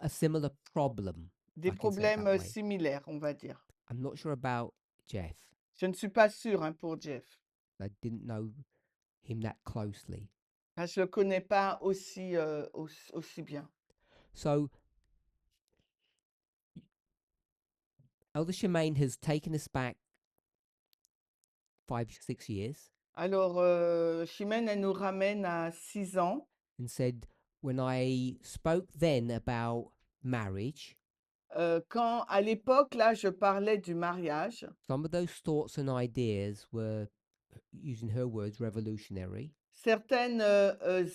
S1: similar problem.
S2: des
S1: I can say it that
S2: problèmes
S1: way.
S2: similaires, on va dire.
S1: I'm not sure about Jeff.
S2: Je ne suis pas sûre hein, pour Jeff.
S1: I didn't know him that closely.
S2: Je ne le connais pas aussi bien.
S1: So Elder Shemaine has taken us back 5-6 years
S2: Alors, Chimène, elle nous ramène à 6 ans.
S1: and said, when I spoke then about marriage,
S2: Quand, à l'époque, là, je parlais du mariage,
S1: some of those thoughts and ideas were, using her words, revolutionary.
S2: certaines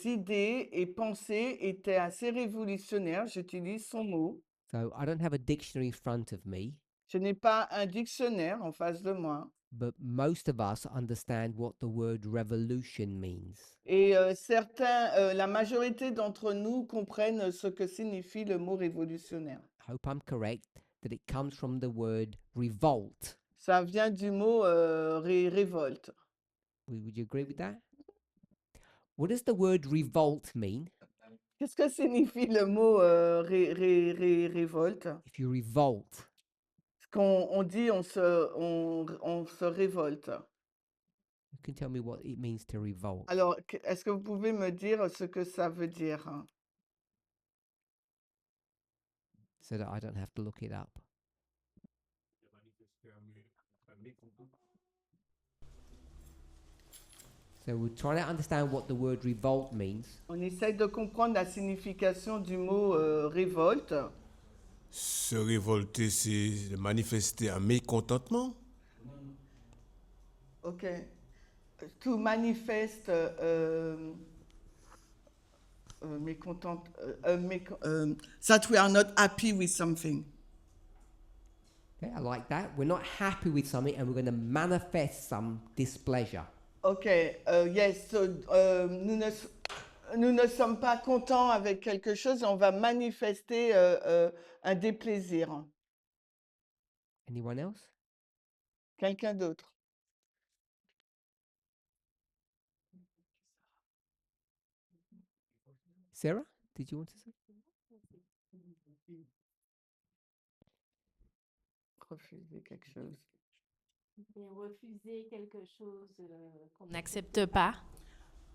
S2: idées et pensées étaient assez révolutionnaires, j'utilise son mot.
S1: So I don't have a dictionary in front of me,
S2: Je n'ai pas un dictionnaire en face de moi.
S1: but most of us understand what the word revolution means.
S2: Et la majorité d'entre nous comprennent ce que signifie le mot révolutionnaire.
S1: I hope I'm correct that it comes from the word revolt.
S2: Ça vient du mot révolte.
S1: Would you agree with that? What does the word revolt mean?
S2: Qu'est-ce que signifie le mot révolte?
S1: If you revolt,
S2: On dit on se révolte.
S1: you can tell me what it means to revolt.
S2: Alors, est-ce que vous pouvez me dire ce que ça veut dire?
S1: So that I don't have to look it up. So we're trying to understand what the word revolt means.
S2: On essaye de comprendre la signification du mot révolte.
S4: Se révolter, c'est de manifester un mécontentement.
S2: Ok. To manifest that we are not happy with something.
S1: Okay, I like that. We're not happy with something and we're going to manifest some displeasure.
S2: Ok, yes. So, nous ne sommes pas contents avec quelque chose, on va manifester un déplaisir.
S1: Anyone else?
S2: Quelqu'un d'autre?
S1: Sarah, did you want to say?
S2: Refuser quelque chose.
S5: Et refuser quelque chose qu'on n'accepte pas.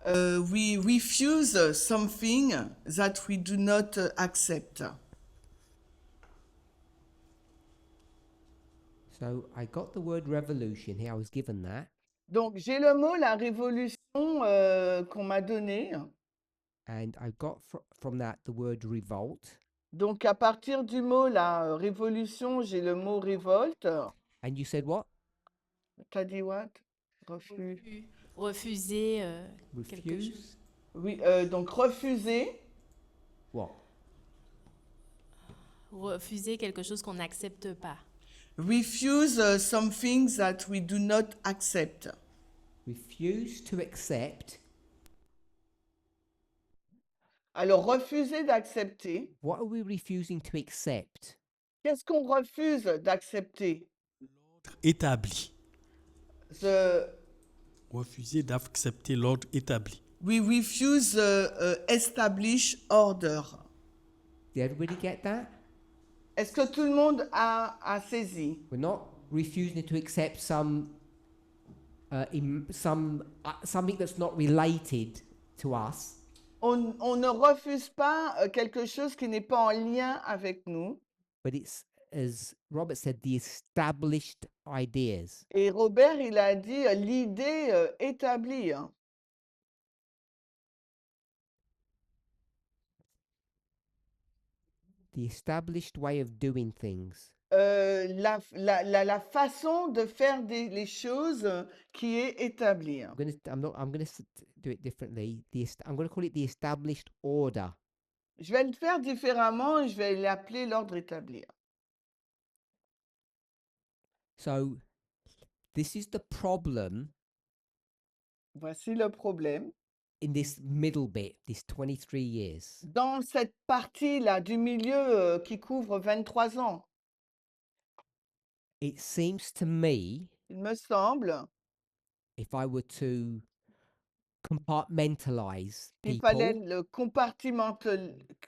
S2: We refuse something that we do not accept.
S1: So I got the word revolution here. I was given that.
S2: Donc, j'ai le mot la révolution qu'on m'a donné.
S1: And I got from that the word revolt.
S2: Donc, à partir du mot la révolution, j'ai le mot révolte.
S1: And you said what?
S2: T'as dit what? Refus.
S5: Refuser quelque
S1: Refuse?
S5: chose.
S2: Oui, donc refuser.
S1: What?
S5: Refuser quelque chose qu'on n'accepte pas.
S2: Refuse something that we do not accept.
S1: Refuse to accept.
S2: Alors, refuser d'accepter.
S1: What are we refusing to accept?
S2: Qu'est-ce qu'on refuse d'accepter?
S3: L'ordre établi.
S2: The-
S3: Refuser d'accepter l'ordre établi.
S2: We refuse establish order.
S1: Did everybody get that?
S2: Est-ce que tout le monde a saisi?
S1: We're not refusing to accept something that's not related to us.
S2: On ne refuse pas quelque chose qui n'est pas en lien avec nous.
S1: But it's, as Robert said, the established ideas.
S2: Et Robert, il a dit l'idée établie. Hein.
S1: The established way of doing things.
S2: La façon de faire les choses qui est établie. Hein.
S1: I'm gonna do it differently. I'm gonna call it the established order.
S2: Je vais le faire différemment, je vais l'appeler l'ordre établi.
S1: So this is the problem
S2: Voici le problème.
S1: in this middle bit, this 23 years.
S2: Dans cette partie-là du milieu qui couvre 23 ans,
S1: It seems to me,
S2: il me semble
S1: if I were to compartmentalize
S2: qu'il fallait
S1: people,
S2: le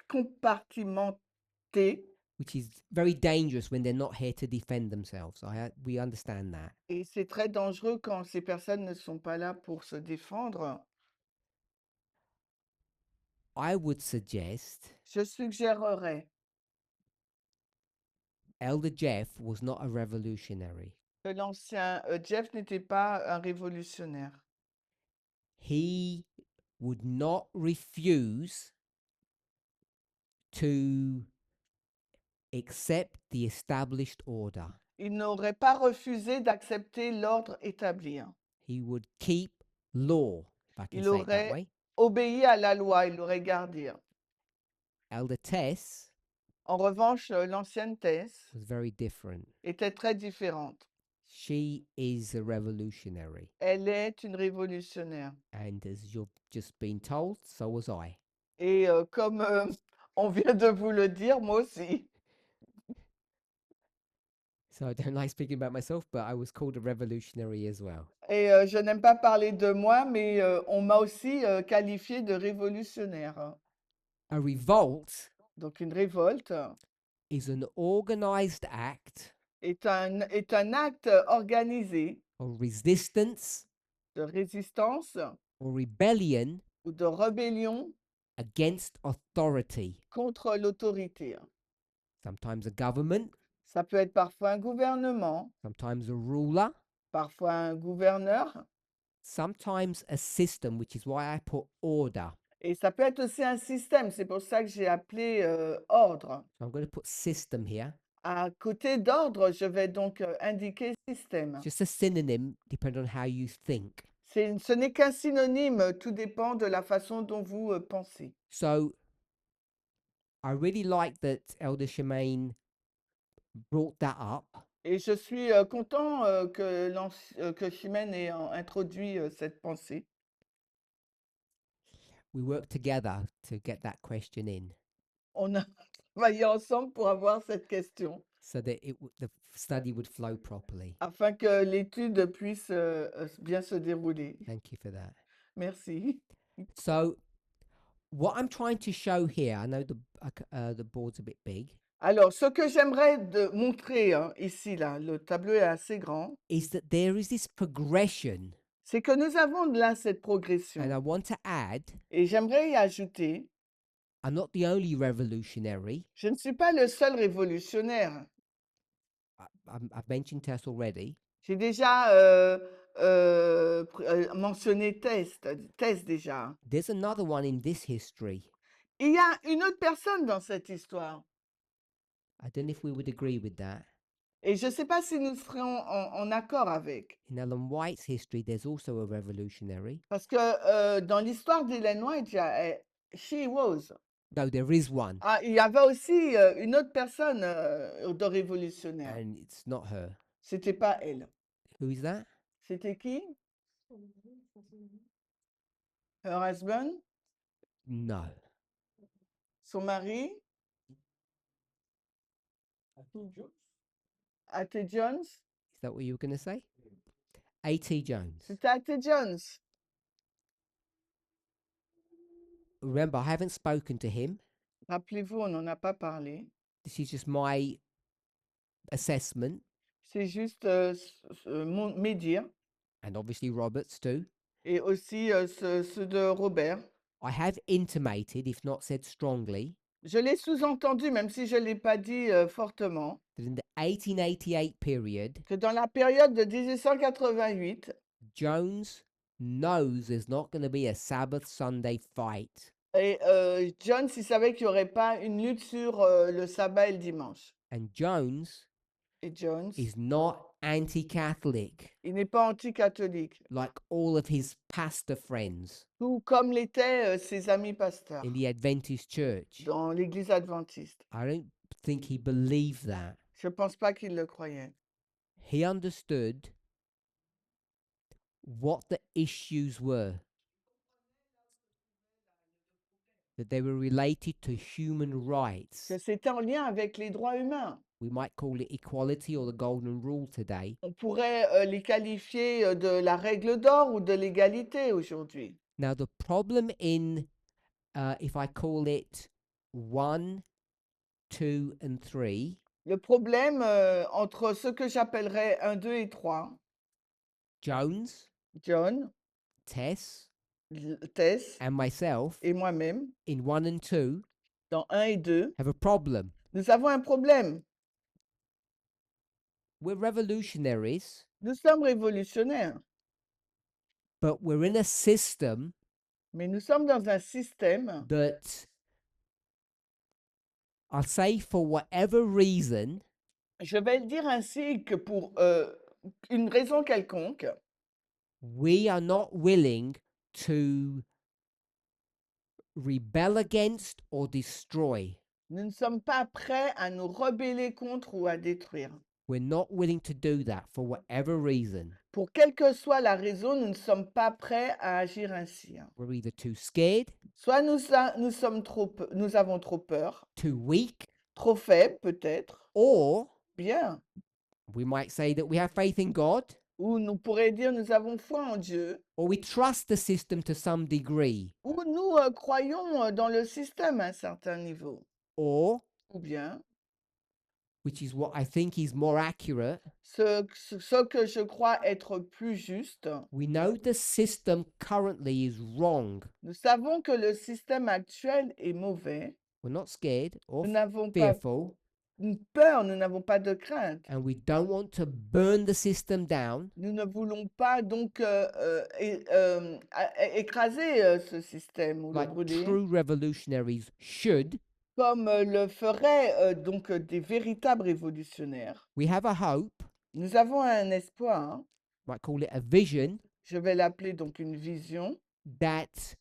S2: compartimenter.
S1: which is very dangerous when they're not here to defend themselves. We understand that.
S2: Et c'est très dangereux quand ces personnes ne sont pas là pour se défendre.
S1: I would suggest
S2: Je suggérerais
S1: Elder Jeff was not a revolutionary.
S2: que l'ancien Jeff n'était pas un révolutionnaire.
S1: He would not refuse to accept the established order.
S2: Il n'aurait pas refusé d'accepter l'ordre établi. Hein.
S1: He would keep law, if I can
S2: Il
S1: say it that
S2: aurait
S1: way.
S2: obéi à la loi, il l'aurait gardé. Hein.
S1: Elder Tess
S2: En revanche, l'ancienne Tess
S1: was very different.
S2: était très différente.
S1: She is a revolutionary.
S2: Elle est une révolutionnaire.
S1: And as you've just been told, so was I.
S2: Et comme on vient de vous le dire, moi aussi.
S1: So I don't like speaking about myself, but I was called a revolutionary as well.
S2: Et je n'aime pas parler de moi, mais on m'a aussi qualifié de révolutionnaire. Hein.
S1: A revolt
S2: Donc une révolte
S1: is an organized act
S2: est un acte organisé
S1: of resistance
S2: de résistance
S1: or rebellion
S2: ou de rébellion
S1: against authority.
S2: contre l'autorité. Hein.
S1: Sometimes a government,
S2: Ça peut être parfois un gouvernement,
S1: sometimes a ruler,
S2: parfois un gouverneur,
S1: sometimes a system, which is why I put order.
S2: et ça peut être aussi un système. C'est pour ça que j'ai appelé ordre.
S1: So I'm going to put system here.
S2: À côté d'ordre, je vais donc indiquer système.
S1: Just a synonym, depending on how you think.
S2: Ce n'est qu'un synonyme, tout dépend de la façon dont vous pensez.
S1: So I really like that Elder Shemaine brought that up.
S2: Et je suis content que Chimène ait introduit cette pensée.
S1: We worked together to get that question in
S2: On a travaillé ensemble pour avoir cette question,
S1: so that the study would flow properly.
S2: afin que l'étude puisse bien se dérouler.
S1: Thank you for that.
S2: Merci.
S1: So what I'm trying to show here, I know the board's a bit big.
S2: Alors, ce que j'aimerais montrer hein, ici, là, le tableau est assez grand,
S1: is that there is this progression.
S2: c'est que nous avons là cette
S1: And I
S2: progression.
S1: want to add,
S2: Et j'aimerais y ajouter,
S1: I'm not the only revolutionary.
S2: je ne suis pas le seul révolutionnaire.
S1: I've mentioned Tess already.
S2: J'ai déjà mentionné Tess déjà.
S1: There's another one in this history.
S2: Il y a une autre personne dans cette histoire.
S1: I don't know if we would agree with that.
S2: Et je ne sais pas si nous serons en accord avec.
S1: In Ellen White's history, there's also a revolutionary.
S2: Parce que dans l'histoire d'Ellen White, she was.
S1: No, there is one,
S2: Ah, il y avait aussi une autre personne de révolutionnaire.
S1: and it's not her.
S2: C'était pas elle.
S1: Who is that?
S2: C'était qui? Her husband?
S1: No.
S2: Son mari? A.T. Jones?
S1: Is that what you were going to say? A.T. Jones.
S2: C'était A.T. Jones.
S1: Remember, I haven't spoken to him.
S2: Rappelez-vous, on n'en a pas parlé.
S1: This is just my assessment,
S2: C'est juste mes dires.
S1: and obviously Robert's too.
S2: Et aussi ceux de Robert.
S1: I have intimated, if not said strongly,
S2: Je l'ai sous-entendu, même si je ne l'ai pas dit fortement,
S1: that in the 1888 period,
S2: que dans la période de 1888,
S1: Jones knows there's not going to be a Sabbath Sunday fight.
S2: et Jones, il savait qu'il n'y aurait pas une lutte sur le sabbat et le dimanche.
S1: And Jones
S2: Et Jones,
S1: is not anti-Catholic
S2: il n'est pas anticatholique,
S1: like all of his pastor friends
S2: tout comme l'étaient ses amis pasteurs
S1: in the Adventist church.
S2: dans l'église adventiste.
S1: I don't think he believed that.
S2: Je ne pense pas qu'il le croyait.
S1: He understood what the issues were, that they were related to human rights.
S2: Que c'était en lien avec les droits humains.
S1: We might call it equality or the golden rule today.
S2: On pourrait les qualifier de la règle d'or ou de l'égalité aujourd'hui.
S1: Now, the problem in, if I call it 1, 2, and 3,
S2: Le problème entre ce que j'appellerais 1, 2 et 3,
S1: Jones,
S2: John,
S1: Tess,
S2: Tess
S1: and myself,
S2: et moi-même,
S1: in 1 and 2,
S2: dans 1 et 2,
S1: have a problem.
S2: nous avons un problème.
S1: We're revolutionaries,
S2: Nous sommes révolutionnaires,
S1: but we're in a system
S2: mais nous sommes dans un système
S1: that, I'll say for whatever reason,
S2: je vais le dire ainsi que pour une raison quelconque,
S1: we are not willing to rebel against or destroy.
S2: nous ne sommes pas prêts à nous rebeller contre ou à détruire.
S1: We're not willing to do that for whatever reason.
S2: Pour quelle que soit la raison, nous ne sommes pas prêts à agir ainsi.
S1: We're either too scared,
S2: Soit nous avons trop peur,
S1: too weak,
S2: trop faibles peut-être,
S1: or
S2: bien,
S1: we might say that we have faith in God,
S2: ou nous pourrions dire nous avons foi en Dieu,
S1: or we trust the system to some degree,
S2: ou nous croyons dans le système à un certain niveau,
S1: or,
S2: ou bien
S1: which is what I think is more accurate,
S2: ce que je crois être plus juste,
S1: we know the system currently is wrong.
S2: nous savons que le système actuel est mauvais,
S1: We're not scared or
S2: nous n'avons pas
S1: fearful,
S2: peur, nous n'avons pas de crainte.
S1: and we don't want to burn the system down.
S2: Nous ne voulons pas donc écraser ce système ou le
S1: Like
S2: brûler,
S1: true revolutionaries should.
S2: comme le feraient donc des véritables révolutionnaires.
S1: We have a hope,
S2: Nous avons un espoir, hein.
S1: might call it a vision,
S2: Je vais l'appeler donc une vision.
S1: that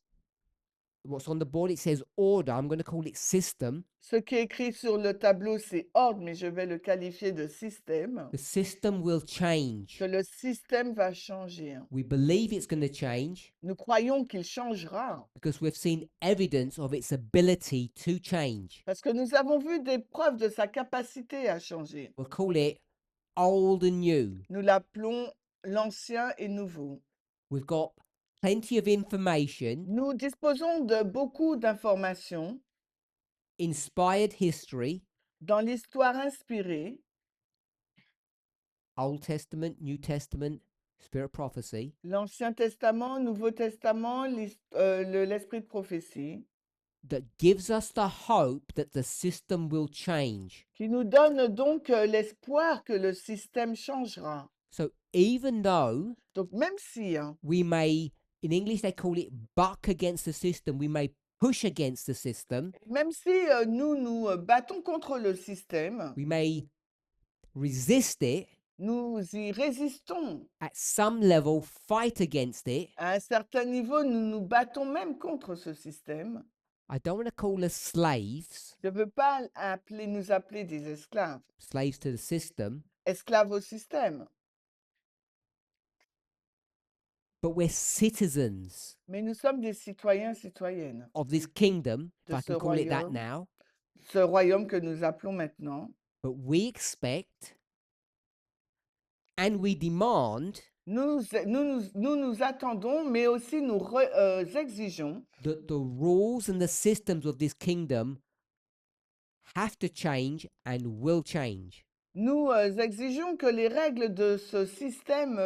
S1: what's on the board, it says order. I'm going to call it system.
S2: Ce qui est écrit sur le tableau, c'est ordre, mais je vais le qualifier de système.
S1: The system will change.
S2: Que le système va changer.
S1: We believe it's going to change
S2: Nous croyons qu'il changera,
S1: because we've seen evidence of its ability to change.
S2: parce que nous avons vu des preuves de sa capacité à changer.
S1: We'll call it old and new.
S2: Nous l'appelons l'ancien et nouveau.
S1: We've got plenty of information,
S2: Nous disposons de beaucoup d'informations,
S1: inspired history,
S2: Dans l'histoire inspirée,
S1: Old Testament, New Testament, Spirit of Prophecy,
S2: l'Ancien Testament, Nouveau Testament, l'esprit de prophétie,
S1: that gives us the hope that the system will change.
S2: qui nous donne donc l'espoir que le système changera.
S1: So even though
S2: Donc même si, hein,
S1: we may, in English they call it buck against the system, we may push against the system,
S2: même si nous nous battons contre le système,
S1: we may resist it,
S2: nous y résistons.
S1: at some level fight against it.
S2: À un certain niveau, nous nous battons même contre ce système.
S1: I don't want to call us slaves,
S2: Je ne veux pas nous appeler des esclaves,
S1: slaves to the system,
S2: esclaves au système,
S1: but we're citizens
S2: mais nous sommes des citoyens, citoyennes
S1: of this kingdom, if
S2: de
S1: I
S2: ce
S1: can call it that
S2: royaume,
S1: now.
S2: ce royaume que nous appelons maintenant.
S1: But we expect and we demand
S2: Nous attendons, mais aussi nous exigeons
S1: that the rules and the systems of this kingdom have to change and will change.
S2: Nous exigeons que les règles de ce système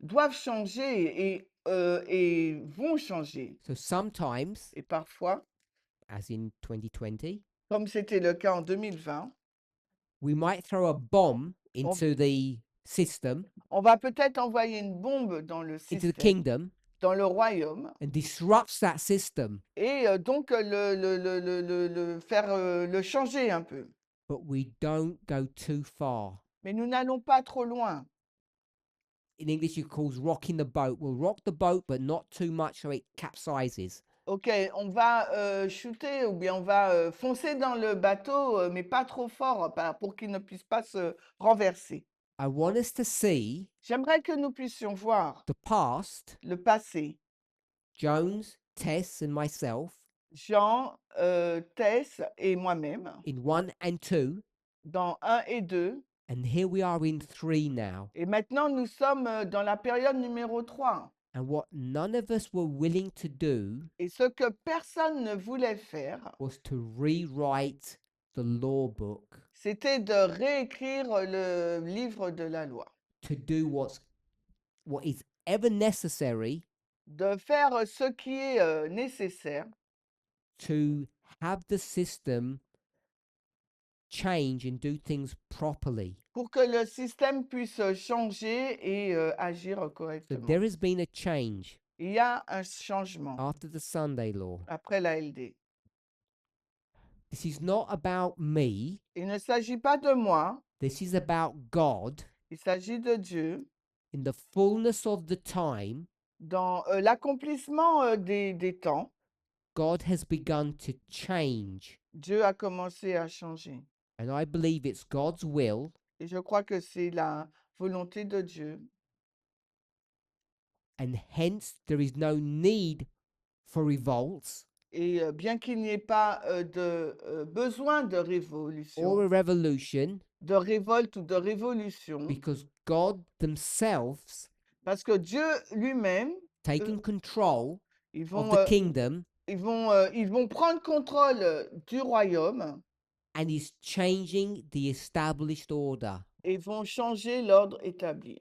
S2: doivent changer et vont changer.
S1: So sometimes,
S2: Et parfois,
S1: as in 2020,
S2: comme c'était le cas en 2020,
S1: we might throw a bomb into the system,
S2: on va peut-être envoyer une bombe dans le
S1: into the
S2: système,
S1: kingdom,
S2: dans le royaume,
S1: and disrupts that system.
S2: et donc le faire le changer un peu.
S1: But we don't go too far.
S2: Mais nous n'allons pas trop loin.
S1: In English, it calls rocking the boat. We'll rock the boat, but not too much so it capsizes.
S2: Ok, on va shooter ou bien on va foncer dans le bateau, mais pas trop fort pour qu'il ne puisse pas se renverser.
S1: I want us to see
S2: J'aimerais que nous puissions voir
S1: the past,
S2: le passé.
S1: Jones, Tess, and myself,
S2: Jean, Tess et moi-même,
S1: in 1 and 2,
S2: dans 1 et 2.
S1: and here we are in 3 now.
S2: Et maintenant, nous sommes dans la période numéro 3.
S1: And what none of us were willing to do
S2: Et ce que personne ne voulait faire,
S1: was to rewrite the law book,
S2: c'était de réécrire le livre de la loi,
S1: to do what is ever necessary
S2: de faire ce qui est nécessaire
S1: to have the system change and do things properly.
S2: pour que le système puisse changer et agir
S1: So
S2: correctement.
S1: there has been a change
S2: Il y a un changement
S1: after the Sunday law.
S2: après la LD.
S1: This is not about me.
S2: Il ne s'agit pas de moi,
S1: This is about God
S2: il s'agit de Dieu.
S1: in the fullness of the time.
S2: Dans l'accomplissement des temps,
S1: God has begun to change.
S2: Dieu a commencé à changer.
S1: And I believe it's God's will
S2: Et je crois que c'est la volonté de Dieu.
S1: and hence there is no need for revolts
S2: Et bien qu'il n'y ait pas de besoin de
S1: or
S2: révolution,
S1: a revolution,
S2: de révolte ou de révolution,
S1: because God themselves
S2: parce que Dieu lui-même,
S1: taken control
S2: ils
S1: of
S2: vont,
S1: the kingdom
S2: ils vont prendre contrôle du royaume
S1: and is changing the established order.
S2: et vont changer l'ordre établi.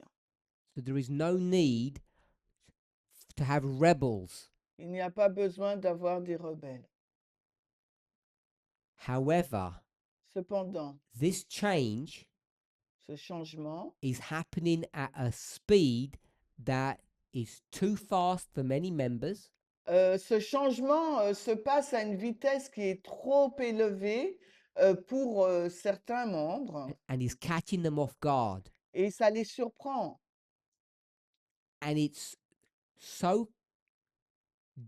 S1: So there is no need to have rebels.
S2: Il n'y a pas besoin d'avoir des rebelles.
S1: However,
S2: Cependant,
S1: this change
S2: ce changement
S1: is happening at a speed that is too fast for many members
S2: ce changement se passe à une vitesse qui est trop élevée pour certains membres
S1: and is catching them off guard.
S2: et ça les surprend.
S1: And it's so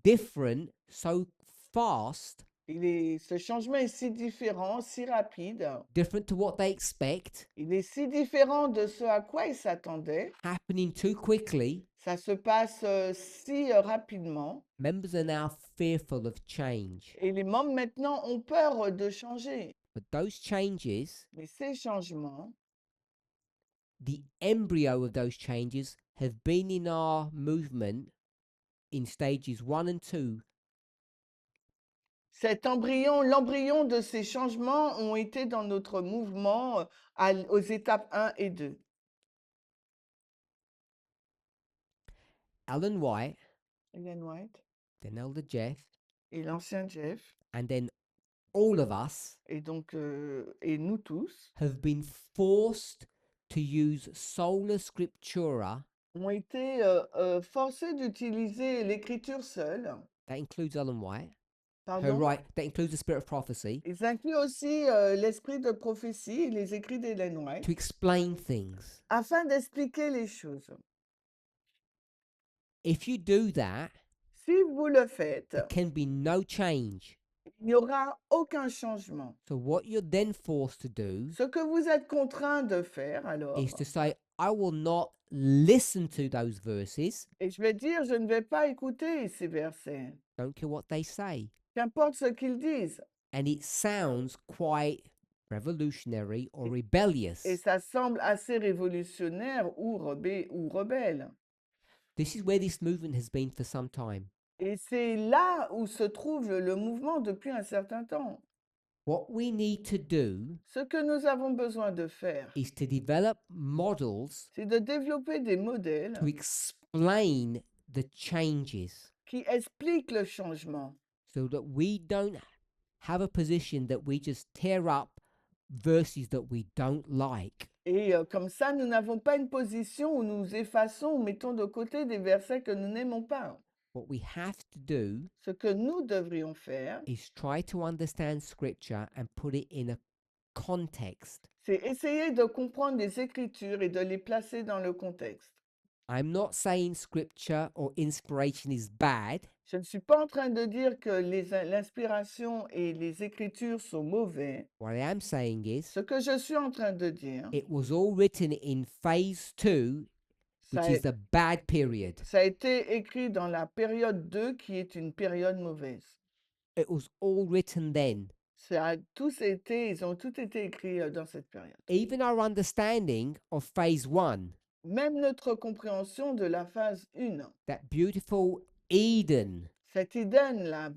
S1: different, so fast,
S2: Ce changement est si différent, si rapide.
S1: different to what they expect,
S2: Il est si différent de ce à quoi ils s'attendaient.
S1: happening too quickly.
S2: Ça se passe si rapidement.
S1: Members are now fearful of change.
S2: Et les membres maintenant ont peur de changer.
S1: But those changes,
S2: Mais ces changements,
S1: the embryo of those changes, have been in our movement in stages 1 and 2
S2: L'embryon de ces changements ont été dans notre mouvement aux étapes 1 et 2.
S1: Alan White,
S2: Ellen White
S1: then Elder Jeff,
S2: et l'ancien Jeff,
S1: and then all of us
S2: et donc et nous tous,
S1: have been forced to use sola scriptura.
S2: ont été forcés d'utiliser l'écriture seule.
S1: That includes Ellen White.
S2: Pardon.
S1: That includes the spirit of prophecy
S2: Ils incluent aussi l'esprit de prophétie et les écrits d'Ellen White
S1: to explain things.
S2: afin d'expliquer les choses.
S1: If you do that,
S2: Si vous le faites,
S1: there can be no change.
S2: il n'y aura aucun changement.
S1: So what you're then forced to do
S2: Ce que vous êtes contraint de faire alors,
S1: is to say, I will not listen to those verses.
S2: et je vais dire, je ne vais pas écouter ces versets,
S1: Don't care what they say.
S2: qu'importe ce qu'ils disent.
S1: And it sounds quite revolutionary or rebellious.
S2: Et ça semble assez révolutionnaire ou rebelle.
S1: This is where this movement has been for some time.
S2: Et c'est là où se trouve le mouvement depuis un certain temps.
S1: What we need to do
S2: Ce que nous avons besoin de faire,
S1: is to develop models
S2: c'est de développer des modèles
S1: to explain the changes
S2: qui expliquent le changement,
S1: so that we don't have a position that we just tear up verses that we don't like.
S2: et comme ça, nous n'avons pas une position où nous effaçons ou mettons de côté des versets que nous n'aimons pas.
S1: What we have to do
S2: Ce que nous devrions faire,
S1: is try to understand scripture and put it in a context.
S2: c'est essayer de comprendre les Écritures et de les placer dans le contexte.
S1: I'm not saying scripture or inspiration is bad.
S2: Je ne suis pas en train de dire que l'inspiration et les Écritures sont mauvais.
S1: What I am saying is
S2: Ce que je suis en train de dire,
S1: it was all written in phase 2,
S2: ça
S1: which
S2: a,
S1: is the bad period.
S2: ça a été écrit dans la période 2 qui est une période mauvaise.
S1: It was all written then.
S2: Ils ont tous été écrits dans cette période.
S1: Even our understanding of phase 1,
S2: Même notre compréhension de la phase 1,
S1: that beautiful Eden,
S2: cet Éden-là,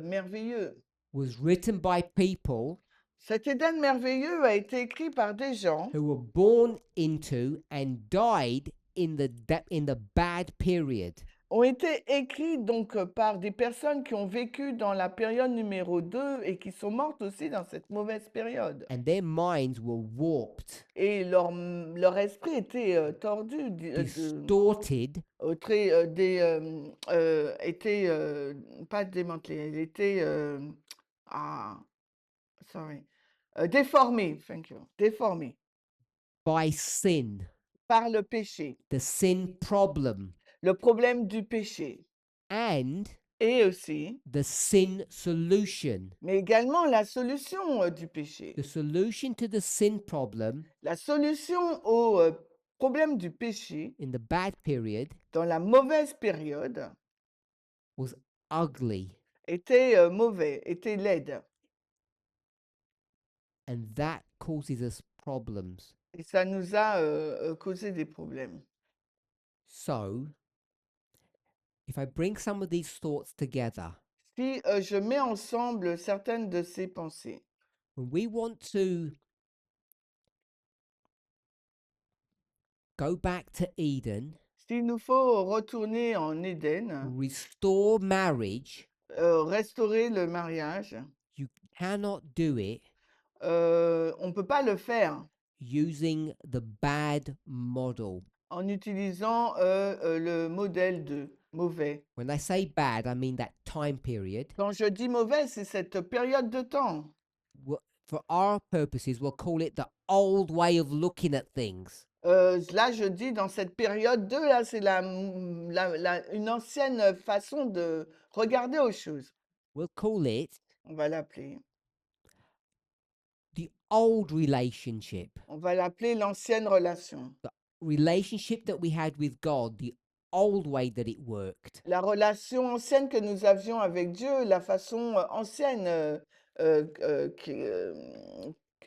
S2: merveilleux,
S1: was written by people
S2: cet Éden merveilleux a été écrit par des gens
S1: who were born into and died in the bad period.
S2: ont été écrits donc par des personnes qui ont vécu dans la période numéro 2 et qui sont mortes aussi dans cette mauvaise période.
S1: And their minds were warped,
S2: Et leur esprit était tordu,
S1: distorted,
S2: était pas démantelé, il était déformé, thank you, déformé
S1: by sin,
S2: par le péché,
S1: the sin problem,
S2: le problème du péché,
S1: and
S2: et aussi,
S1: the sin solution.
S2: mais également la solution du péché.
S1: The solution to the sin problem
S2: La solution au problème du péché
S1: in the bad period
S2: dans la mauvaise période
S1: was ugly,
S2: était mauvais, était laide.
S1: and that causes us problems.
S2: Et ça nous a causé des problèmes.
S1: So, if I bring some of these thoughts together,
S2: Si je mets ensemble certaines de ces pensées,
S1: when we want to go back to Eden,
S2: s'il nous faut retourner en Éden,
S1: restore marriage,
S2: restaurer le mariage,
S1: you cannot do it
S2: on ne peut pas le faire
S1: using the bad model.
S2: en utilisant le modèle de mauvais.
S1: When I say bad, I mean that time period.
S2: Quand je dis mauvais, c'est cette période de temps.
S1: For our purposes, we'll call it the old way of looking at things.
S2: Là, je dis dans cette période 2, là, c'est une ancienne façon de regarder aux choses.
S1: We'll call it
S2: On va l'appeler.
S1: the old relationship.
S2: On va l'appeler l'ancienne relation.
S1: Relationship that we had with God, the old way that it worked.
S2: La relation ancienne que nous avions avec Dieu, la façon ancienne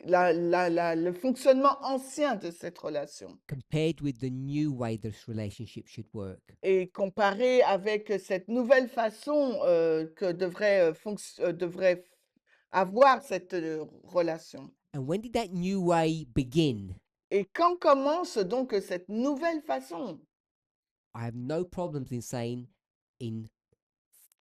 S2: le fonctionnement ancien de cette relation
S1: compared with the new way this relationship should work.
S2: et comparé avec cette nouvelle façon que devrait avoir cette relation.
S1: And when did that new way begin?
S2: Et quand commence donc cette nouvelle façon?
S1: I have no problems in saying in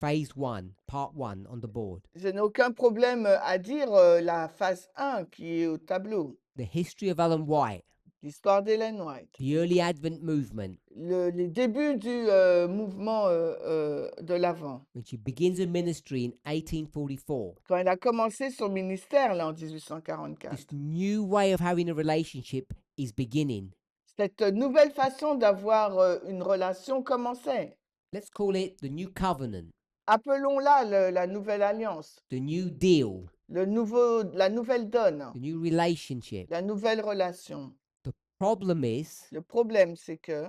S1: phase 1, part 1 on the board.
S2: Je n'ai aucun problème à dire la phase 1 qui est au tableau,
S1: The history of Ellen White,
S2: l'histoire d'Ellen White,
S1: the early Advent movement,
S2: les débuts du mouvement de l'Avent.
S1: when she begins her ministry in 1844.
S2: Quand elle a commencé son ministère là en 1844.
S1: This new way of having a relationship is beginning.
S2: Cette nouvelle façon d'avoir une relation commençait.
S1: Let's call it the new covenant,
S2: Appelons-la la nouvelle alliance,
S1: the new deal,
S2: la nouvelle donne,
S1: the new relationship.
S2: la nouvelle relation.
S1: The problem is,
S2: Le problème, c'est que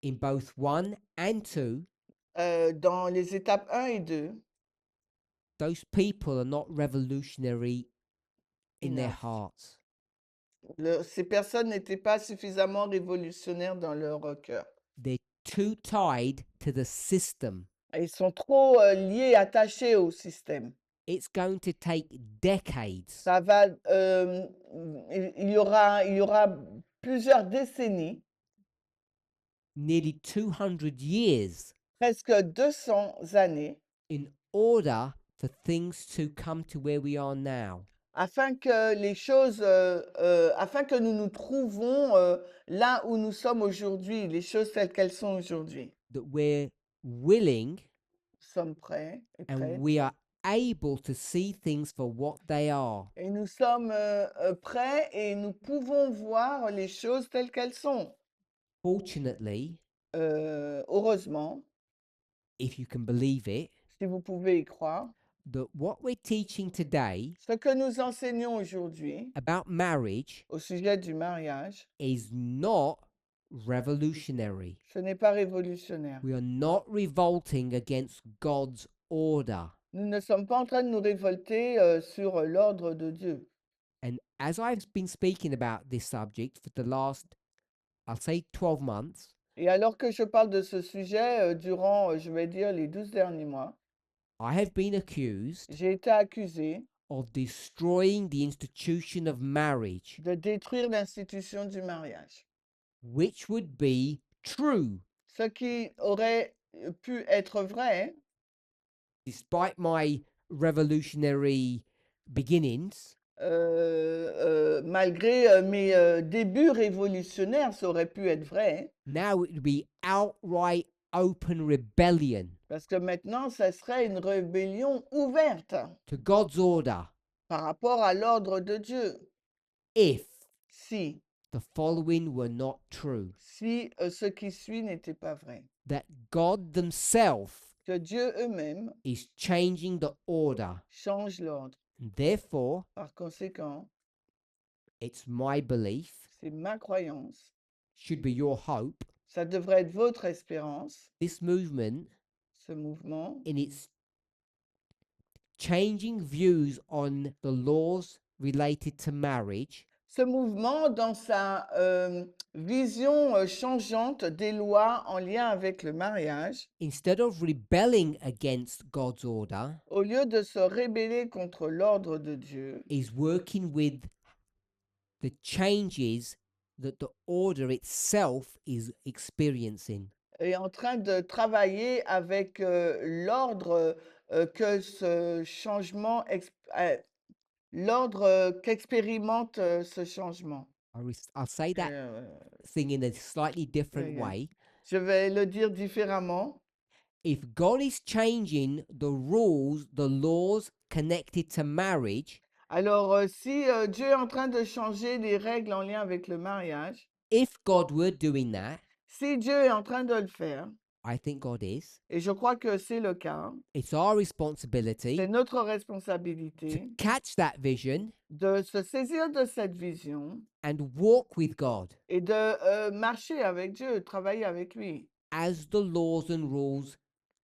S1: in both 1 and 2,
S2: dans les étapes 1 et 2,
S1: those people are not revolutionary in their
S2: Enough.
S1: hearts.
S2: ces personnes n'étaient pas suffisamment révolutionnaires dans leur cœur.
S1: They're too tied to the system.
S2: Ils sont trop liés, attachés au système.
S1: It's going to take decades
S2: Ça va, il y aura plusieurs décennies,
S1: nearly 200 years
S2: presque 200 années,
S1: in order for things to come to where we are now.
S2: afin que les choses, afin que nous nous trouvons là où nous sommes aujourd'hui, les choses telles qu'elles sont aujourd'hui.
S1: That we're willing
S2: Nous sommes prêts et
S1: and
S2: prêtes,
S1: we are able to see things for what they are.
S2: et nous sommes prêts et nous pouvons voir les choses telles qu'elles sont.
S1: Fortunately,
S2: Heureusement,
S1: if you can believe it,
S2: si vous pouvez y croire,
S1: that what we're teaching today
S2: ce que nous enseignons aujourd'hui
S1: about marriage
S2: au sujet du mariage,
S1: is not revolutionary.
S2: ce n'est pas révolutionnaire.
S1: We are not revolting against God's order.
S2: Nous ne sommes pas en train de nous révolter sur l'ordre de Dieu.
S1: And as I've been speaking about this subject for the last, I'll say 12 months,
S2: Et alors que je parle de ce sujet durant, je vais dire, les 12 derniers mois,
S1: I have been accused
S2: j'ai été accusé
S1: of destroying the institution of marriage,
S2: de détruire l'institution du mariage.
S1: which would be true,
S2: Ce qui aurait pu être vrai,
S1: despite my revolutionary beginnings.
S2: malgré mes débuts révolutionnaires, ça aurait pu être vrai,
S1: Now it would be outright open rebellion
S2: parce que maintenant, ça serait une rébellion ouverte
S1: to God's order
S2: par rapport à l'ordre de Dieu.
S1: if
S2: Si
S1: the following were not true:
S2: ce qui suit n'était pas vrai.
S1: that God Himself
S2: Que Dieu eux-mêmes
S1: is changing the order.
S2: change l'ordre.
S1: Therefore,
S2: Par conséquent,
S1: it's my belief,
S2: c'est ma croyance.
S1: should be your hope,
S2: Ça devrait être votre espérance,
S1: this movement
S2: ce mouvement,
S1: in its changing views on the laws related to marriage
S2: ce mouvement dans sa vision changeante des lois en lien avec le mariage,
S1: instead of rebelling against God's order,
S2: au lieu de se rébeller contre l'ordre de Dieu,
S1: is working with the changes that the order itself is experiencing.
S2: est en train de travailler avec l'ordre que ce changement, l'ordre qu'expérimente ce changement.
S1: I'll say that
S2: Euh,
S1: thing in a slightly different
S2: yeah.
S1: way.
S2: Je vais le dire différemment.
S1: If God is changing the rules, the laws connected to marriage,
S2: Alors, si Dieu est en train de changer les règles en lien avec le mariage,
S1: if God were doing that,
S2: si Dieu est en train de le faire,
S1: I think God is,
S2: et je crois que c'est le cas,
S1: it's our responsibility
S2: c'est notre
S1: to
S2: responsabilité
S1: catch that vision
S2: de se saisir de cette vision
S1: and walk with God
S2: et de marcher avec Dieu, travailler avec lui,
S1: as the laws and rules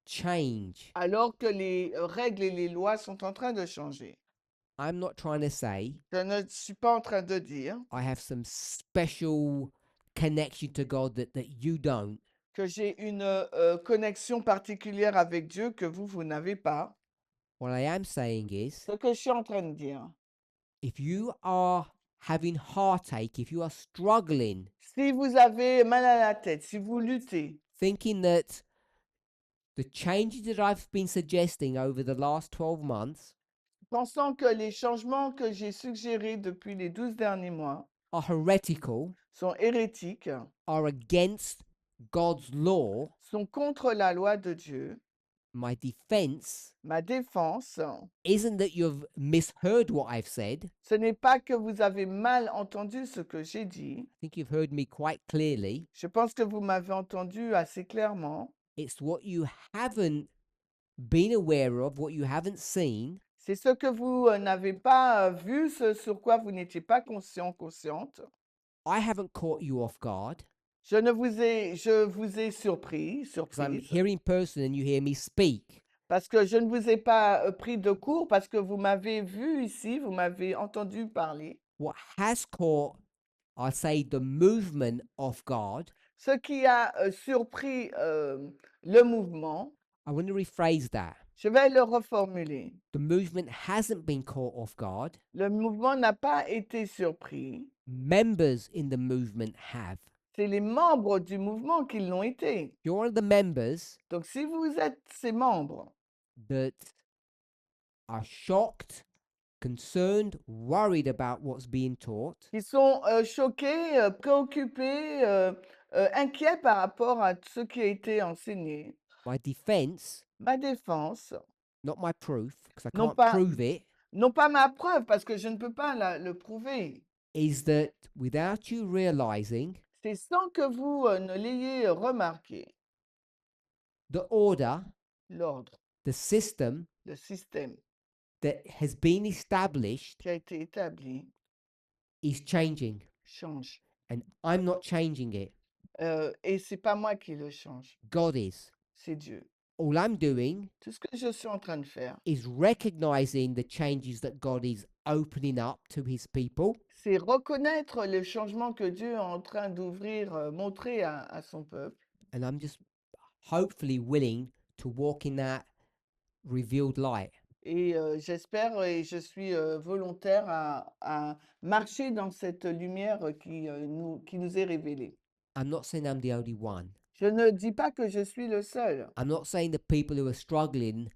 S1: change.
S2: alors que les règles et les lois sont en train de changer.
S1: I'm not trying to say
S2: Je ne suis pas en train de dire
S1: I have some special connection to God that you don't.
S2: que j'ai une connexion particulière avec Dieu que vous n'avez pas.
S1: What I am saying is,
S2: Ce que je suis en train de dire,
S1: if you are having heartache, if you are struggling,
S2: si vous avez mal à la tête, si vous luttez,
S1: thinking that the changes that I've been suggesting over the last 12 months
S2: pensant que les changements que j'ai suggérés depuis les 12 derniers mois
S1: are heretical,
S2: sont hérétiques,
S1: are against God's law,
S2: sont contre la loi de Dieu,
S1: my defense
S2: ma défense,
S1: isn't that you've misheard what I've said.
S2: ce n'est pas que vous avez mal entendu ce que j'ai dit.
S1: I think you've heard me quite clearly.
S2: Je pense que vous m'avez entendu assez clairement.
S1: It's what you haven't been aware of, what you haven't seen,
S2: C'est ce que vous n'avez pas vu, ce sur quoi vous n'étiez pas conscient, consciente.
S1: I haven't caught you off guard
S2: Je vous ai surpris,
S1: because I'm
S2: surprise,
S1: hearing person and you hear me speak.
S2: parce que je ne vous ai pas pris de court, parce que vous m'avez vu ici, vous m'avez entendu parler.
S1: What has caught, I say, the movement of God,
S2: Ce qui a surpris le mouvement,
S1: I want to rephrase that.
S2: je vais le reformuler.
S1: The movement hasn't been caught off guard.
S2: Le mouvement n'a pas été surpris.
S1: Members in the movement have.
S2: C'est les membres du mouvement qui l'ont été.
S1: You're one of the members
S2: Donc, si vous êtes ces membres
S1: that are shocked, concerned, worried about what's being taught,
S2: qui sont choqués, préoccupés, inquiets par rapport à ce qui a été enseigné,
S1: my defense,
S2: ma défense,
S1: not my proof, because I
S2: Non
S1: can't
S2: pas-
S1: prove it,
S2: non pas ma preuve, parce que je ne peux pas le prouver,
S1: is that without you realizing,
S2: c'est sans que vous ne l'ayez remarqué,
S1: the order,
S2: l'ordre,
S1: the system
S2: le système
S1: that has been established
S2: qui a été établi
S1: is changing,
S2: change.
S1: and I'm not changing it.
S2: Et c'est pas moi qui le change,
S1: God is.
S2: c'est Dieu.
S1: All I'm doing
S2: Tout ce que je suis en train de faire,
S1: is recognizing the changes that God is opening up to his people
S2: c'est reconnaître le changement que Dieu est en train d'ouvrir, montrer à son peuple.
S1: and I'm just hopefully willing to walk in that revealed light.
S2: Et j'espère et je suis volontaire à marcher dans cette lumière qui nous est révélée.
S1: I'm not saying I'm the only one.
S2: Je ne dis pas que je suis le seul.
S1: I'm not saying the people who are struggling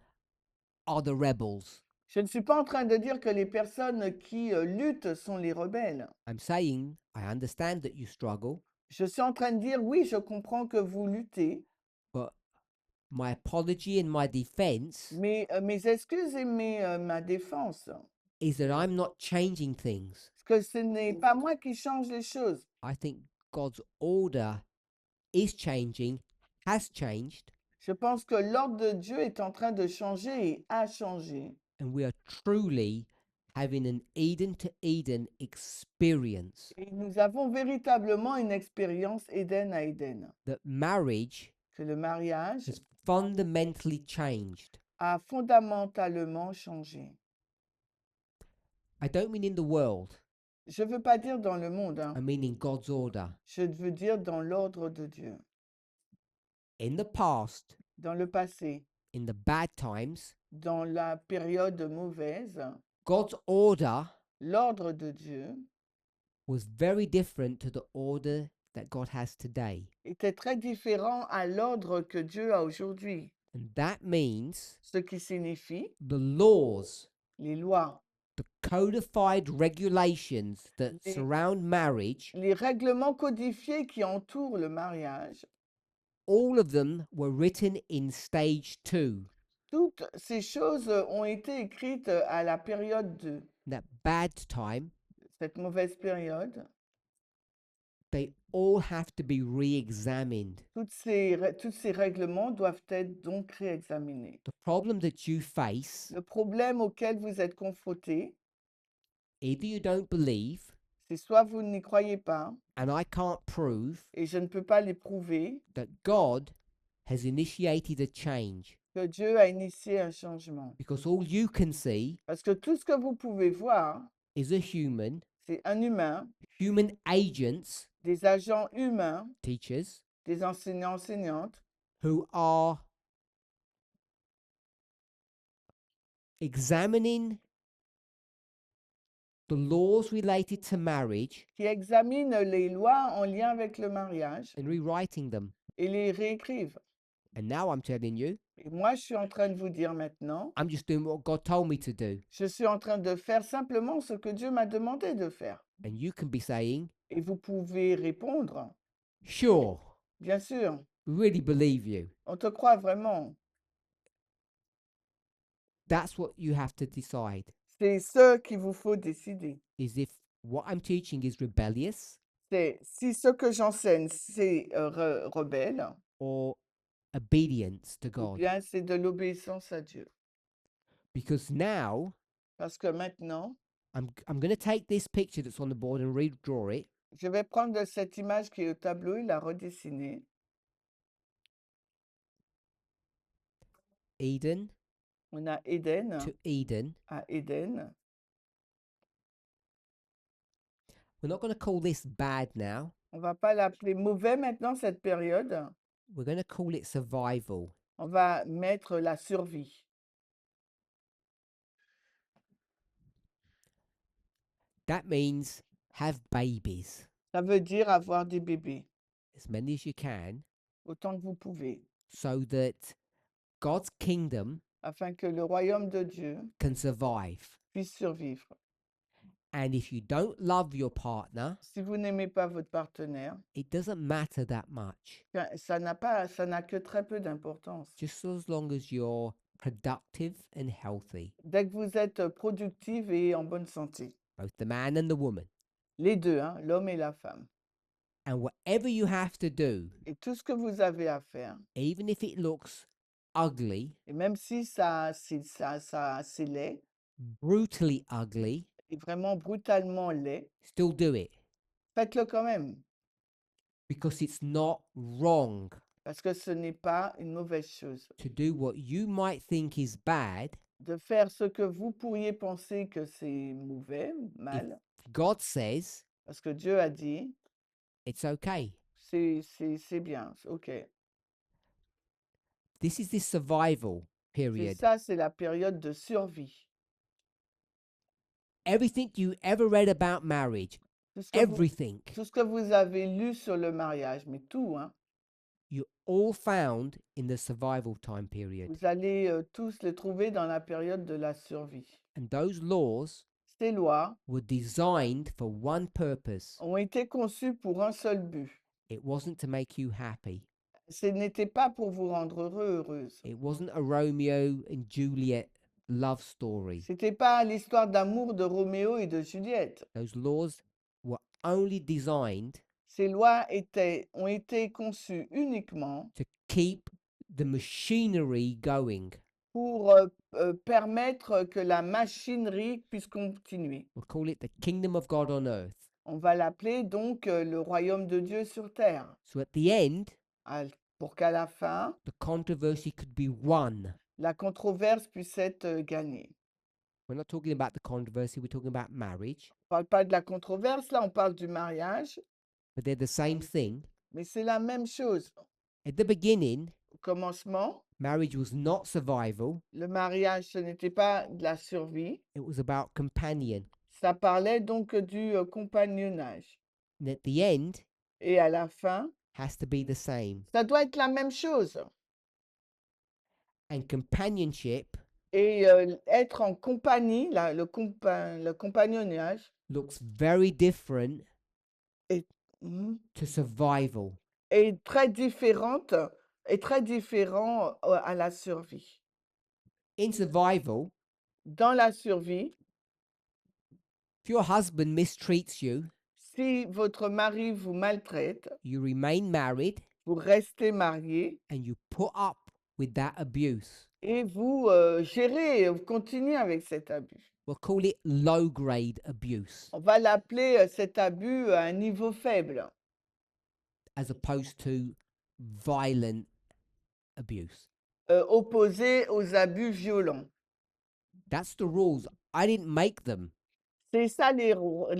S1: are the rebels.
S2: Je ne suis pas en train de dire que les personnes qui luttent sont les rebelles.
S1: I'm saying I understand that you struggle,
S2: Je suis en train de dire, oui, je comprends que vous luttez,
S1: but my apology and my defense
S2: mais mes excuses et ma défense,
S1: is that I'm not changing things.
S2: parce que ce n'est pas moi qui change les choses.
S1: I think God's order is changing, has changed,
S2: Je pense que l'ordre de Dieu est en train de changer et a changé.
S1: and we are truly having an Eden to Eden experience.
S2: Et nous avons véritablement une expérience Éden à Éden.
S1: That marriage
S2: Que le mariage
S1: has fundamentally changed.
S2: a fondamentalement changé.
S1: I don't mean in the world,
S2: Je ne veux pas dire dans le monde, hein.
S1: I mean in God's order.
S2: Je veux dire dans l'ordre de Dieu.
S1: In the past,
S2: Dans le passé,
S1: in the bad times,
S2: dans la période mauvaise,
S1: God's order
S2: l'ordre de Dieu
S1: was very different to the order that God has today.
S2: était très différent à l'ordre que Dieu a aujourd'hui.
S1: And that means
S2: Ce qui signifie
S1: the laws,
S2: les lois,
S1: the codified regulations that
S2: Les-
S1: surround marriage,
S2: les règlements codifiés qui entourent le mariage.
S1: all of them were written in stage 2,
S2: Toutes ces choses ont été écrites à la période de
S1: that bad time.
S2: cette mauvaise période.
S1: They all have to be re-examined.
S2: Tous ces règlements doivent être donc réexaminés.
S1: The problem that you face,
S2: Le problème auquel vous êtes confrontés,
S1: either you don't believe,
S2: c'est soit vous n'y croyez pas,
S1: and I can't prove
S2: et je ne peux pas les prouver,
S1: that God has initiated a change.
S2: que que Dieu a initié un changement.
S1: Because all you can see
S2: Parce que tout ce que vous pouvez voir,
S1: is a human,
S2: c'est un humain,
S1: human agents,
S2: des agents humains,
S1: teachers,
S2: des enseignants, enseignantes,
S1: who are examining the laws related to marriage
S2: qui examinent les lois en lien avec le mariage
S1: and rewriting them.
S2: et les réécrivent.
S1: And now I'm telling you,
S2: Et moi, je suis en train de vous dire maintenant,
S1: I'm just doing what God told me to do.
S2: je suis en train de faire simplement ce que Dieu m'a demandé de faire.
S1: And you can be saying,
S2: Et vous pouvez répondre,
S1: sure,
S2: bien sûr,
S1: we really believe you.
S2: on te croit vraiment.
S1: That's what you have to decide.
S2: C'est ce qu'il vous faut décider.
S1: Is if what I'm teaching is rebellious
S2: C'est si ce que j'enseigne, c'est rebelle,
S1: or obedience to
S2: ou
S1: God.
S2: bien c'est de l'obéissance à Dieu.
S1: Because now
S2: Parce que maintenant,
S1: I'm going to take this picture that's on the board and redraw it.
S2: je vais prendre cette image qui est au tableau et la redessiner.
S1: Eden
S2: On a Éden
S1: to Eden.
S2: à Éden.
S1: We're not going to call this bad now.
S2: On va pas l'appeler mauvais maintenant, cette période.
S1: We're going to call it survival.
S2: On va mettre la survie.
S1: That means have babies,
S2: Ça veut dire avoir des bébés,
S1: as many as you can,
S2: autant que vous pouvez,
S1: so that God's kingdom
S2: afin que le royaume de Dieu
S1: can survive.
S2: puisse survivre.
S1: And if you don't love your partner,
S2: Si vous n'aimez pas votre partenaire,
S1: it doesn't matter that much.
S2: ça n'a que très peu d'importance.
S1: Just as long as you're productive and healthy,
S2: Dès que vous êtes productive et en bonne santé,
S1: both the man and the woman.
S2: les deux, hein, l'homme et la femme.
S1: And whatever you have to do,
S2: Et tout ce que vous avez à faire,
S1: even if it looks ugly,
S2: et même si c'est laid,
S1: brutally ugly,
S2: et vraiment brutalement laid,
S1: still do it
S2: faites-le quand même,
S1: because it's not wrong
S2: parce que ce n'est pas une mauvaise chose.
S1: to do what you might think is bad.
S2: De faire ce que vous pourriez penser que c'est mauvais, mal,
S1: God says
S2: parce que Dieu a dit,
S1: it's okay.
S2: c'est bien, ok.
S1: This is this survival
S2: C'est
S1: period.
S2: ça, c'est la période de survie.
S1: Everything you ever read about marriage,
S2: Tout ce que vous,
S1: everything,
S2: tout ce que vous avez lu sur le mariage, mais tout, hein,
S1: you all found in the survival time period.
S2: vous allez tous les trouver dans la période de la survie.
S1: And those laws
S2: Ces lois
S1: were designed for one purpose.
S2: ont été conçues pour un seul but.
S1: It wasn't to make you happy.
S2: Ce n'était pas pour vous rendre heureux, heureuse.
S1: It wasn't a Romeo and Juliet love story.
S2: C'était pas l'histoire d'amour de Roméo et de Juliette.
S1: Those laws were only designed
S2: Ces lois ont été conçues uniquement
S1: to keep the machinery going.
S2: pour permettre que la machinerie puisse continuer.
S1: We'll call it the kingdom of God on earth.
S2: On va l'appeler donc le royaume de Dieu sur terre,
S1: So at the end,
S2: pour qu'à la fin,
S1: the controversy could be won.
S2: la controverse puisse être gagnée.
S1: We're not talking about the controversy, we're talking about marriage,
S2: On ne parle pas de la controverse, là on parle du mariage,
S1: but they're the same thing.
S2: mais c'est la même chose.
S1: At the beginning,
S2: Au commencement,
S1: marriage was not survival,
S2: le mariage, ce n'était pas de la survie,
S1: it was about companion.
S2: ça parlait donc du compagnonnage.
S1: And at the end,
S2: Et à la fin,
S1: has to be the same.
S2: ça doit être la même chose.
S1: And companionship
S2: Et être en compagnie, le compagnonnage,
S1: looks very different
S2: mhm,
S1: to survival.
S2: est très différent à la survie.
S1: In survival,
S2: Dans la survie,
S1: if your husband mistreats you,
S2: si votre mari vous maltraite,
S1: you remain married
S2: vous restez marié
S1: and you put up with that abuse.
S2: et vous gérez, vous continuez avec cet abus.
S1: We'll call it low grade abuse
S2: On va l'appeler cet abus à un niveau faible,
S1: as opposed to violent abuse.
S2: opposés aux abus violents.
S1: That's the rules. I didn't make them.
S2: C'est ça les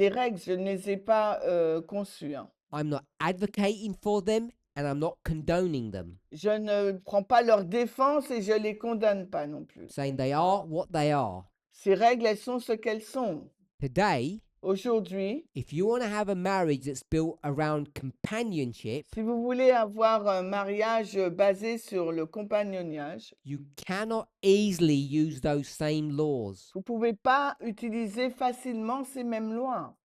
S2: règles, je ne les ai pas conçues, hein.
S1: I'm not advocating for them and I'm not condoning them.
S2: Je ne prends pas leur défense et je les condamne pas non plus.
S1: Saying they are what they are.
S2: Ces règles, elles sont ce qu'elles sont.
S1: Today,
S2: Aujourd'hui,
S1: if you want to have a marriage that's built around companionship,
S2: si vous voulez avoir un mariage basé sur le compagnonnage,
S1: you cannot easily use those same laws.
S2: vous ne pouvez pas utiliser facilement ces mêmes lois.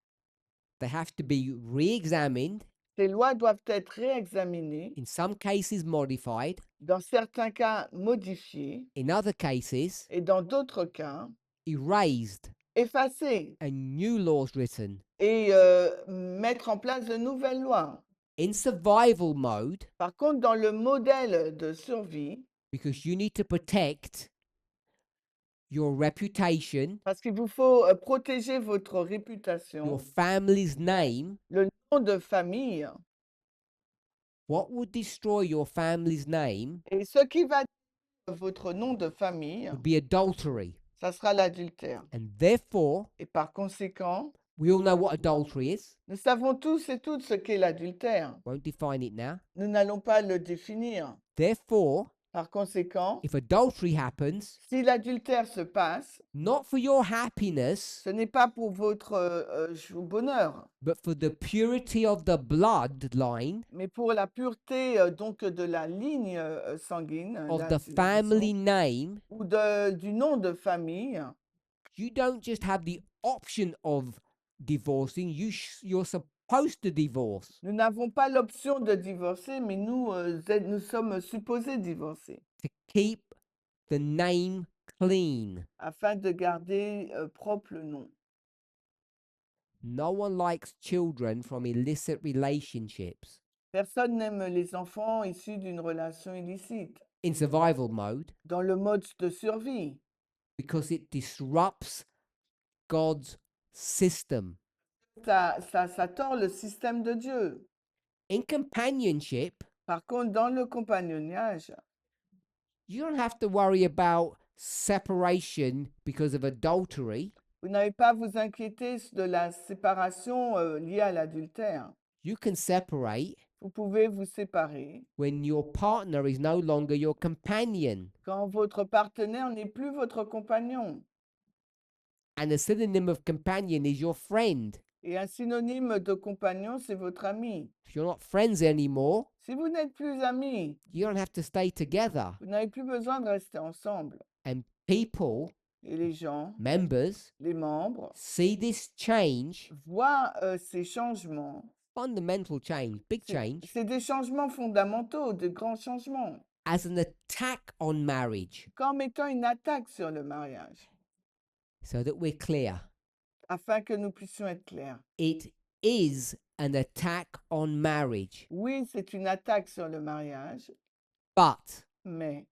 S1: They have to be re-examined,
S2: Ces lois doivent être réexaminées,
S1: in some cases modified,
S2: dans certains cas modifiées
S1: in other cases
S2: et dans d'autres cas
S1: erased
S2: effacées
S1: and new laws written.
S2: et mettre en place de nouvelles lois.
S1: In survival mode,
S2: Par contre, dans le modèle de survie,
S1: because you need to protect your reputation,
S2: parce qu'il vous faut protéger votre
S1: your
S2: réputation,
S1: family's name,
S2: le nom de famille,
S1: what would destroy your family's name
S2: et ce qui va détruire votre nom de famille,
S1: would be adultery.
S2: ça sera l'adultère.
S1: And therefore,
S2: Et par conséquent,
S1: we all know what adultery is.
S2: nous savons tous et toutes ce qu'est l'adultère.
S1: Won't define it now.
S2: Nous n'allons pas le définir.
S1: Therefore,
S2: Par conséquent,
S1: if adultery happens,
S2: si l'adultère se passe,
S1: not for your happiness,
S2: ce n'est pas pour votre bonheur,
S1: but for the purity of the bloodline
S2: mais pour la pureté donc de la ligne sanguine
S1: of
S2: la-
S1: the
S2: du sang,
S1: family name,
S2: ou du nom de famille,
S1: you don't just have the option of divorcing, you're supposed to divorce
S2: nous n'avons pas l'option de divorcer, mais nous sommes supposés divorcer
S1: to keep the name clean.
S2: afin de garder propre le nom.
S1: No one likes children from illicit relationships.
S2: Personne n'aime les enfants issus d'une relation illicite,
S1: In survival mode,
S2: dans le mode de survie,
S1: because it disrupts God's system.
S2: ça tord le système de Dieu.
S1: In companionship,
S2: Par contre, dans le compagnonnage,
S1: you don't have to worry about separation because of adultery.
S2: vous n'avez pas à vous inquiéter de la séparation liée à l'adultère.
S1: You can separate
S2: Vous pouvez vous séparer
S1: when your partner is no longer your companion.
S2: quand votre partenaire n'est plus votre compagnon.
S1: And a synonym of companion is your friend.
S2: Et un synonyme de compagnon, c'est votre ami.
S1: If you're not friends anymore,
S2: Si vous n'êtes plus amis,
S1: you don't have to stay together.
S2: vous n'avez plus besoin de rester ensemble.
S1: And people,
S2: Et les gens,
S1: members,
S2: les membres,
S1: see this change,
S2: voient ces changements.
S1: fundamental change, big change,
S2: C'est des changements fondamentaux, de grands changements,
S1: as an attack on marriage.
S2: comme étant une attaque sur le mariage,
S1: So that we're clear.
S2: afin que nous puissions être clairs.
S1: It is an attack on marriage,
S2: Oui, c'est une attaque sur le mariage,
S1: but
S2: mais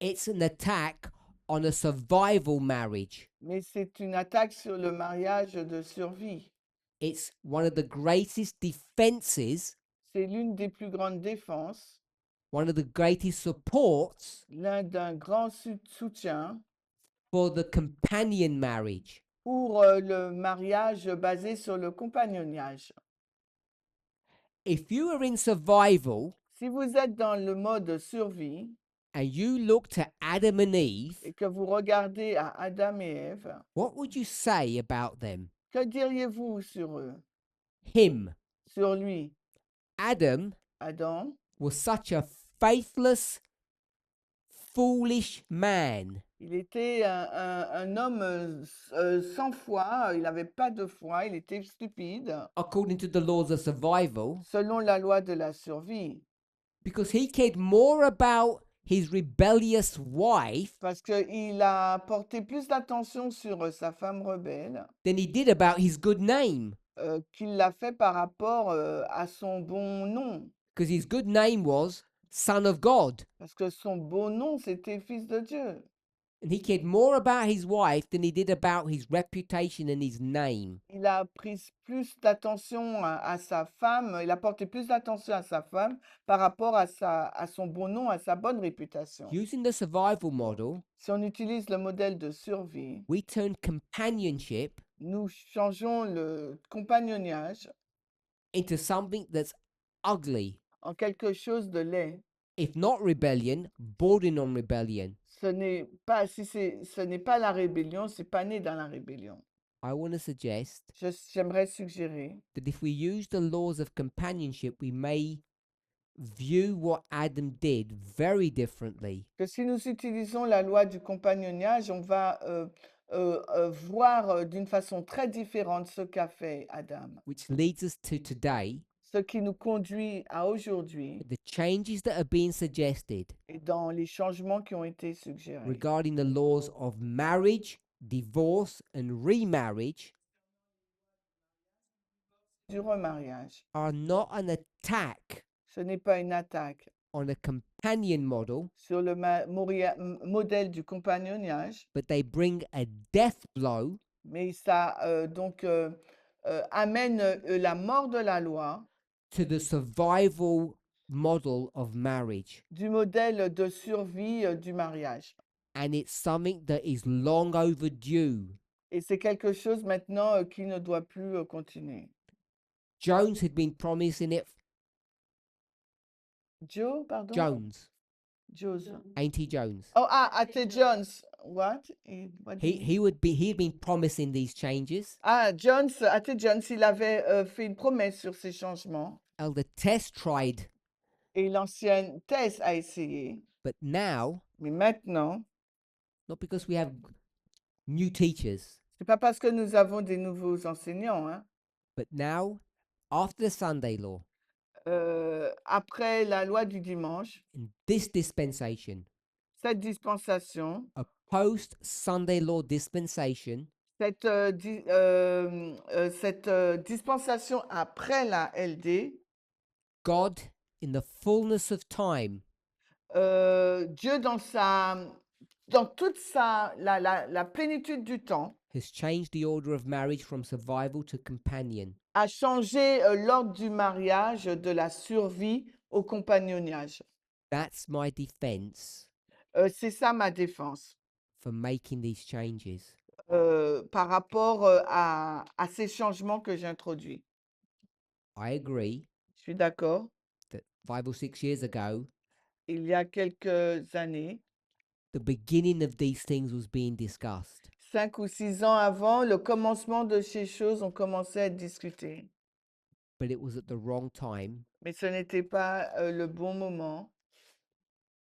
S1: it's an attack on a survival marriage.
S2: c'est une attaque sur le mariage de survie.
S1: It's one of the greatest defenses,
S2: C'est l'une des plus grandes défenses,
S1: one of the greatest supports
S2: l'un d'un grand soutien
S1: for the companion marriage.
S2: pour le mariage basé sur le compagnonnage.
S1: If you are in survival
S2: Si vous êtes dans le mode survie
S1: and you look to Adam and Eve,
S2: et que vous regardez à Adam et Ève,
S1: what would you say about them?
S2: que diriez-vous sur eux,
S1: Him,
S2: sur lui?
S1: Adam,
S2: Adam,
S1: was such a faithless, foolish man.
S2: il était un homme sans foi, il n'avait pas de foi, il était stupide,
S1: According to the laws of survival,
S2: selon la loi de la survie,
S1: because he cared more about his rebellious wife
S2: parce qu'il a porté plus d'attention sur sa femme rebelle
S1: than he did about his good name.
S2: qu'il l'a fait par rapport à son bon nom,
S1: Because his good name was Son of God.
S2: parce que son bon nom, c'était Fils de Dieu.
S1: And he cared more about his wife than he did about his reputation and his name.
S2: Il a pris plus d'attention à sa femme, il a porté plus d'attention à sa femme par rapport à son bon nom, à sa bonne réputation.
S1: Using the survival model,
S2: Si on utilise le modèle de survie,
S1: we turn companionship
S2: nous changeons le compagnonnage
S1: into something that's ugly,
S2: en quelque chose de laid.
S1: if not rebellion, bordering on rebellion.
S2: Ce n'est pas la rébellion, c'est pas né dans la rébellion.
S1: I want to suggest
S2: J'aimerais suggérer
S1: that if we use the laws of companionship, we may view what Adam did very differently.
S2: que si nous utilisons la loi du compagnonnage, on va voir d'une façon très différente ce qu'a fait Adam.
S1: Which leads us to today,
S2: Ce qui nous conduit à aujourd'hui
S1: the changes that are being suggested
S2: et dans les changements qui ont été suggérés.
S1: regarding the laws of marriage, divorce, and remarriage
S2: Du remariage.
S1: are not an attack
S2: Ce n'est pas une attaque
S1: on a companion model,
S2: sur le modèle du compagnonnage,
S1: but they bring a death blow
S2: mais ça amène la mort de la loi
S1: to the survival model of marriage.
S2: du modèle de survie du mariage.
S1: And it's something that is long overdue.
S2: Et c'est quelque chose maintenant qui ne doit plus continuer.
S1: Jones had been promising it.
S2: Joe, pardon?
S1: Jones,
S2: Jones.
S1: ain't he Jones?
S2: Oh, Ate Jones. What? What did
S1: He'd been promising these changes.
S2: Jones, Ate Jones, il avait fait une promesse sur ces changements.
S1: Elder Tess tried,
S2: Et l'ancienne Tess a essayé.
S1: but now,
S2: Mais maintenant,
S1: not because we have new teachers,
S2: c'est pas parce que nous avons des nouveaux enseignants, hein.
S1: but now, after the Sunday law,
S2: Après la loi du dimanche,
S1: in this dispensation,
S2: cette dispensation,
S1: a post Sunday law dispensation,
S2: cette dispensation après la LD,
S1: God, in the fullness of time,
S2: Dieu dans toute la plénitude du temps,
S1: has changed the order of marriage from survival to companion.
S2: a changé l'ordre du mariage de la survie au compagnonnage.
S1: That's my defense
S2: C'est ça ma défense
S1: for making these changes.
S2: par rapport à ces changements que j'introduis.
S1: I agree
S2: Je suis d'accord.
S1: that 5 or 6 years ago,
S2: Il y a quelques années,
S1: the beginning of these things was being discussed.
S2: 5 ou 6 ans avant, le commencement de ces choses ont commencé à être discutées.
S1: But it was at the wrong time,
S2: Mais ce n'était pas le bon moment.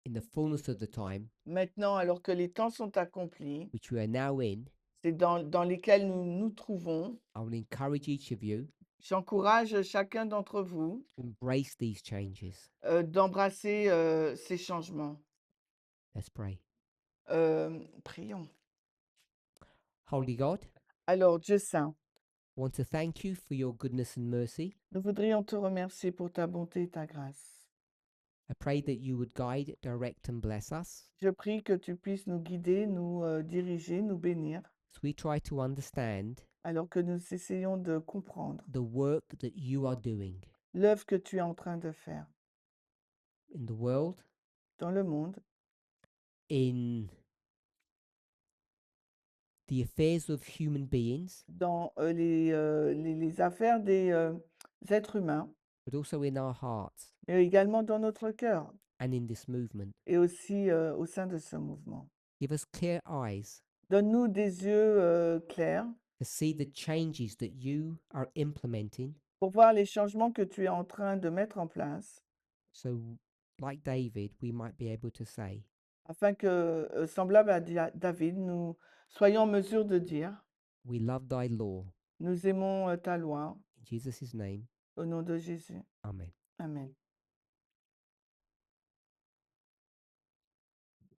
S1: in the fullness of the time,
S2: Maintenant, alors que les temps sont accomplis,
S1: which we are now in.
S2: c'est dans lesquels nous nous trouvons.
S1: I will encourage each of you
S2: J'encourage chacun d'entre vous
S1: to embrace these changes.
S2: d'embrasser ces changements.
S1: Let's pray.
S2: Prions.
S1: Holy God,
S2: Alors, Dieu saint,
S1: I want to thank you for your goodness and mercy.
S2: nous voudrions te remercier pour ta bonté et ta grâce.
S1: I pray that you would guide, direct, and bless us
S2: Je prie que tu puisses nous guider, nous diriger, nous bénir,
S1: as we try to understand
S2: alors que nous essayons de comprendre
S1: the work that you are doing
S2: l'œuvre que tu es en train de faire
S1: in the world,
S2: dans le monde,
S1: in the affairs of human beings,
S2: dans les affaires des êtres humains,
S1: but also in our hearts
S2: mais également dans notre cœur
S1: and in this movement.
S2: et aussi au sein de ce mouvement.
S1: Give us clear eyes
S2: Donne-nous des yeux clairs
S1: to see the changes that you are implementing,
S2: pour voir les changements que tu es en train de mettre en place,
S1: so, like David, we might be able to say,
S2: afin que, semblable à David, nous soyons en mesure de dire,
S1: we love thy law.
S2: nous aimons ta loi,
S1: In Jesus' name,
S2: au nom de Jésus.
S1: amen.
S2: Amen.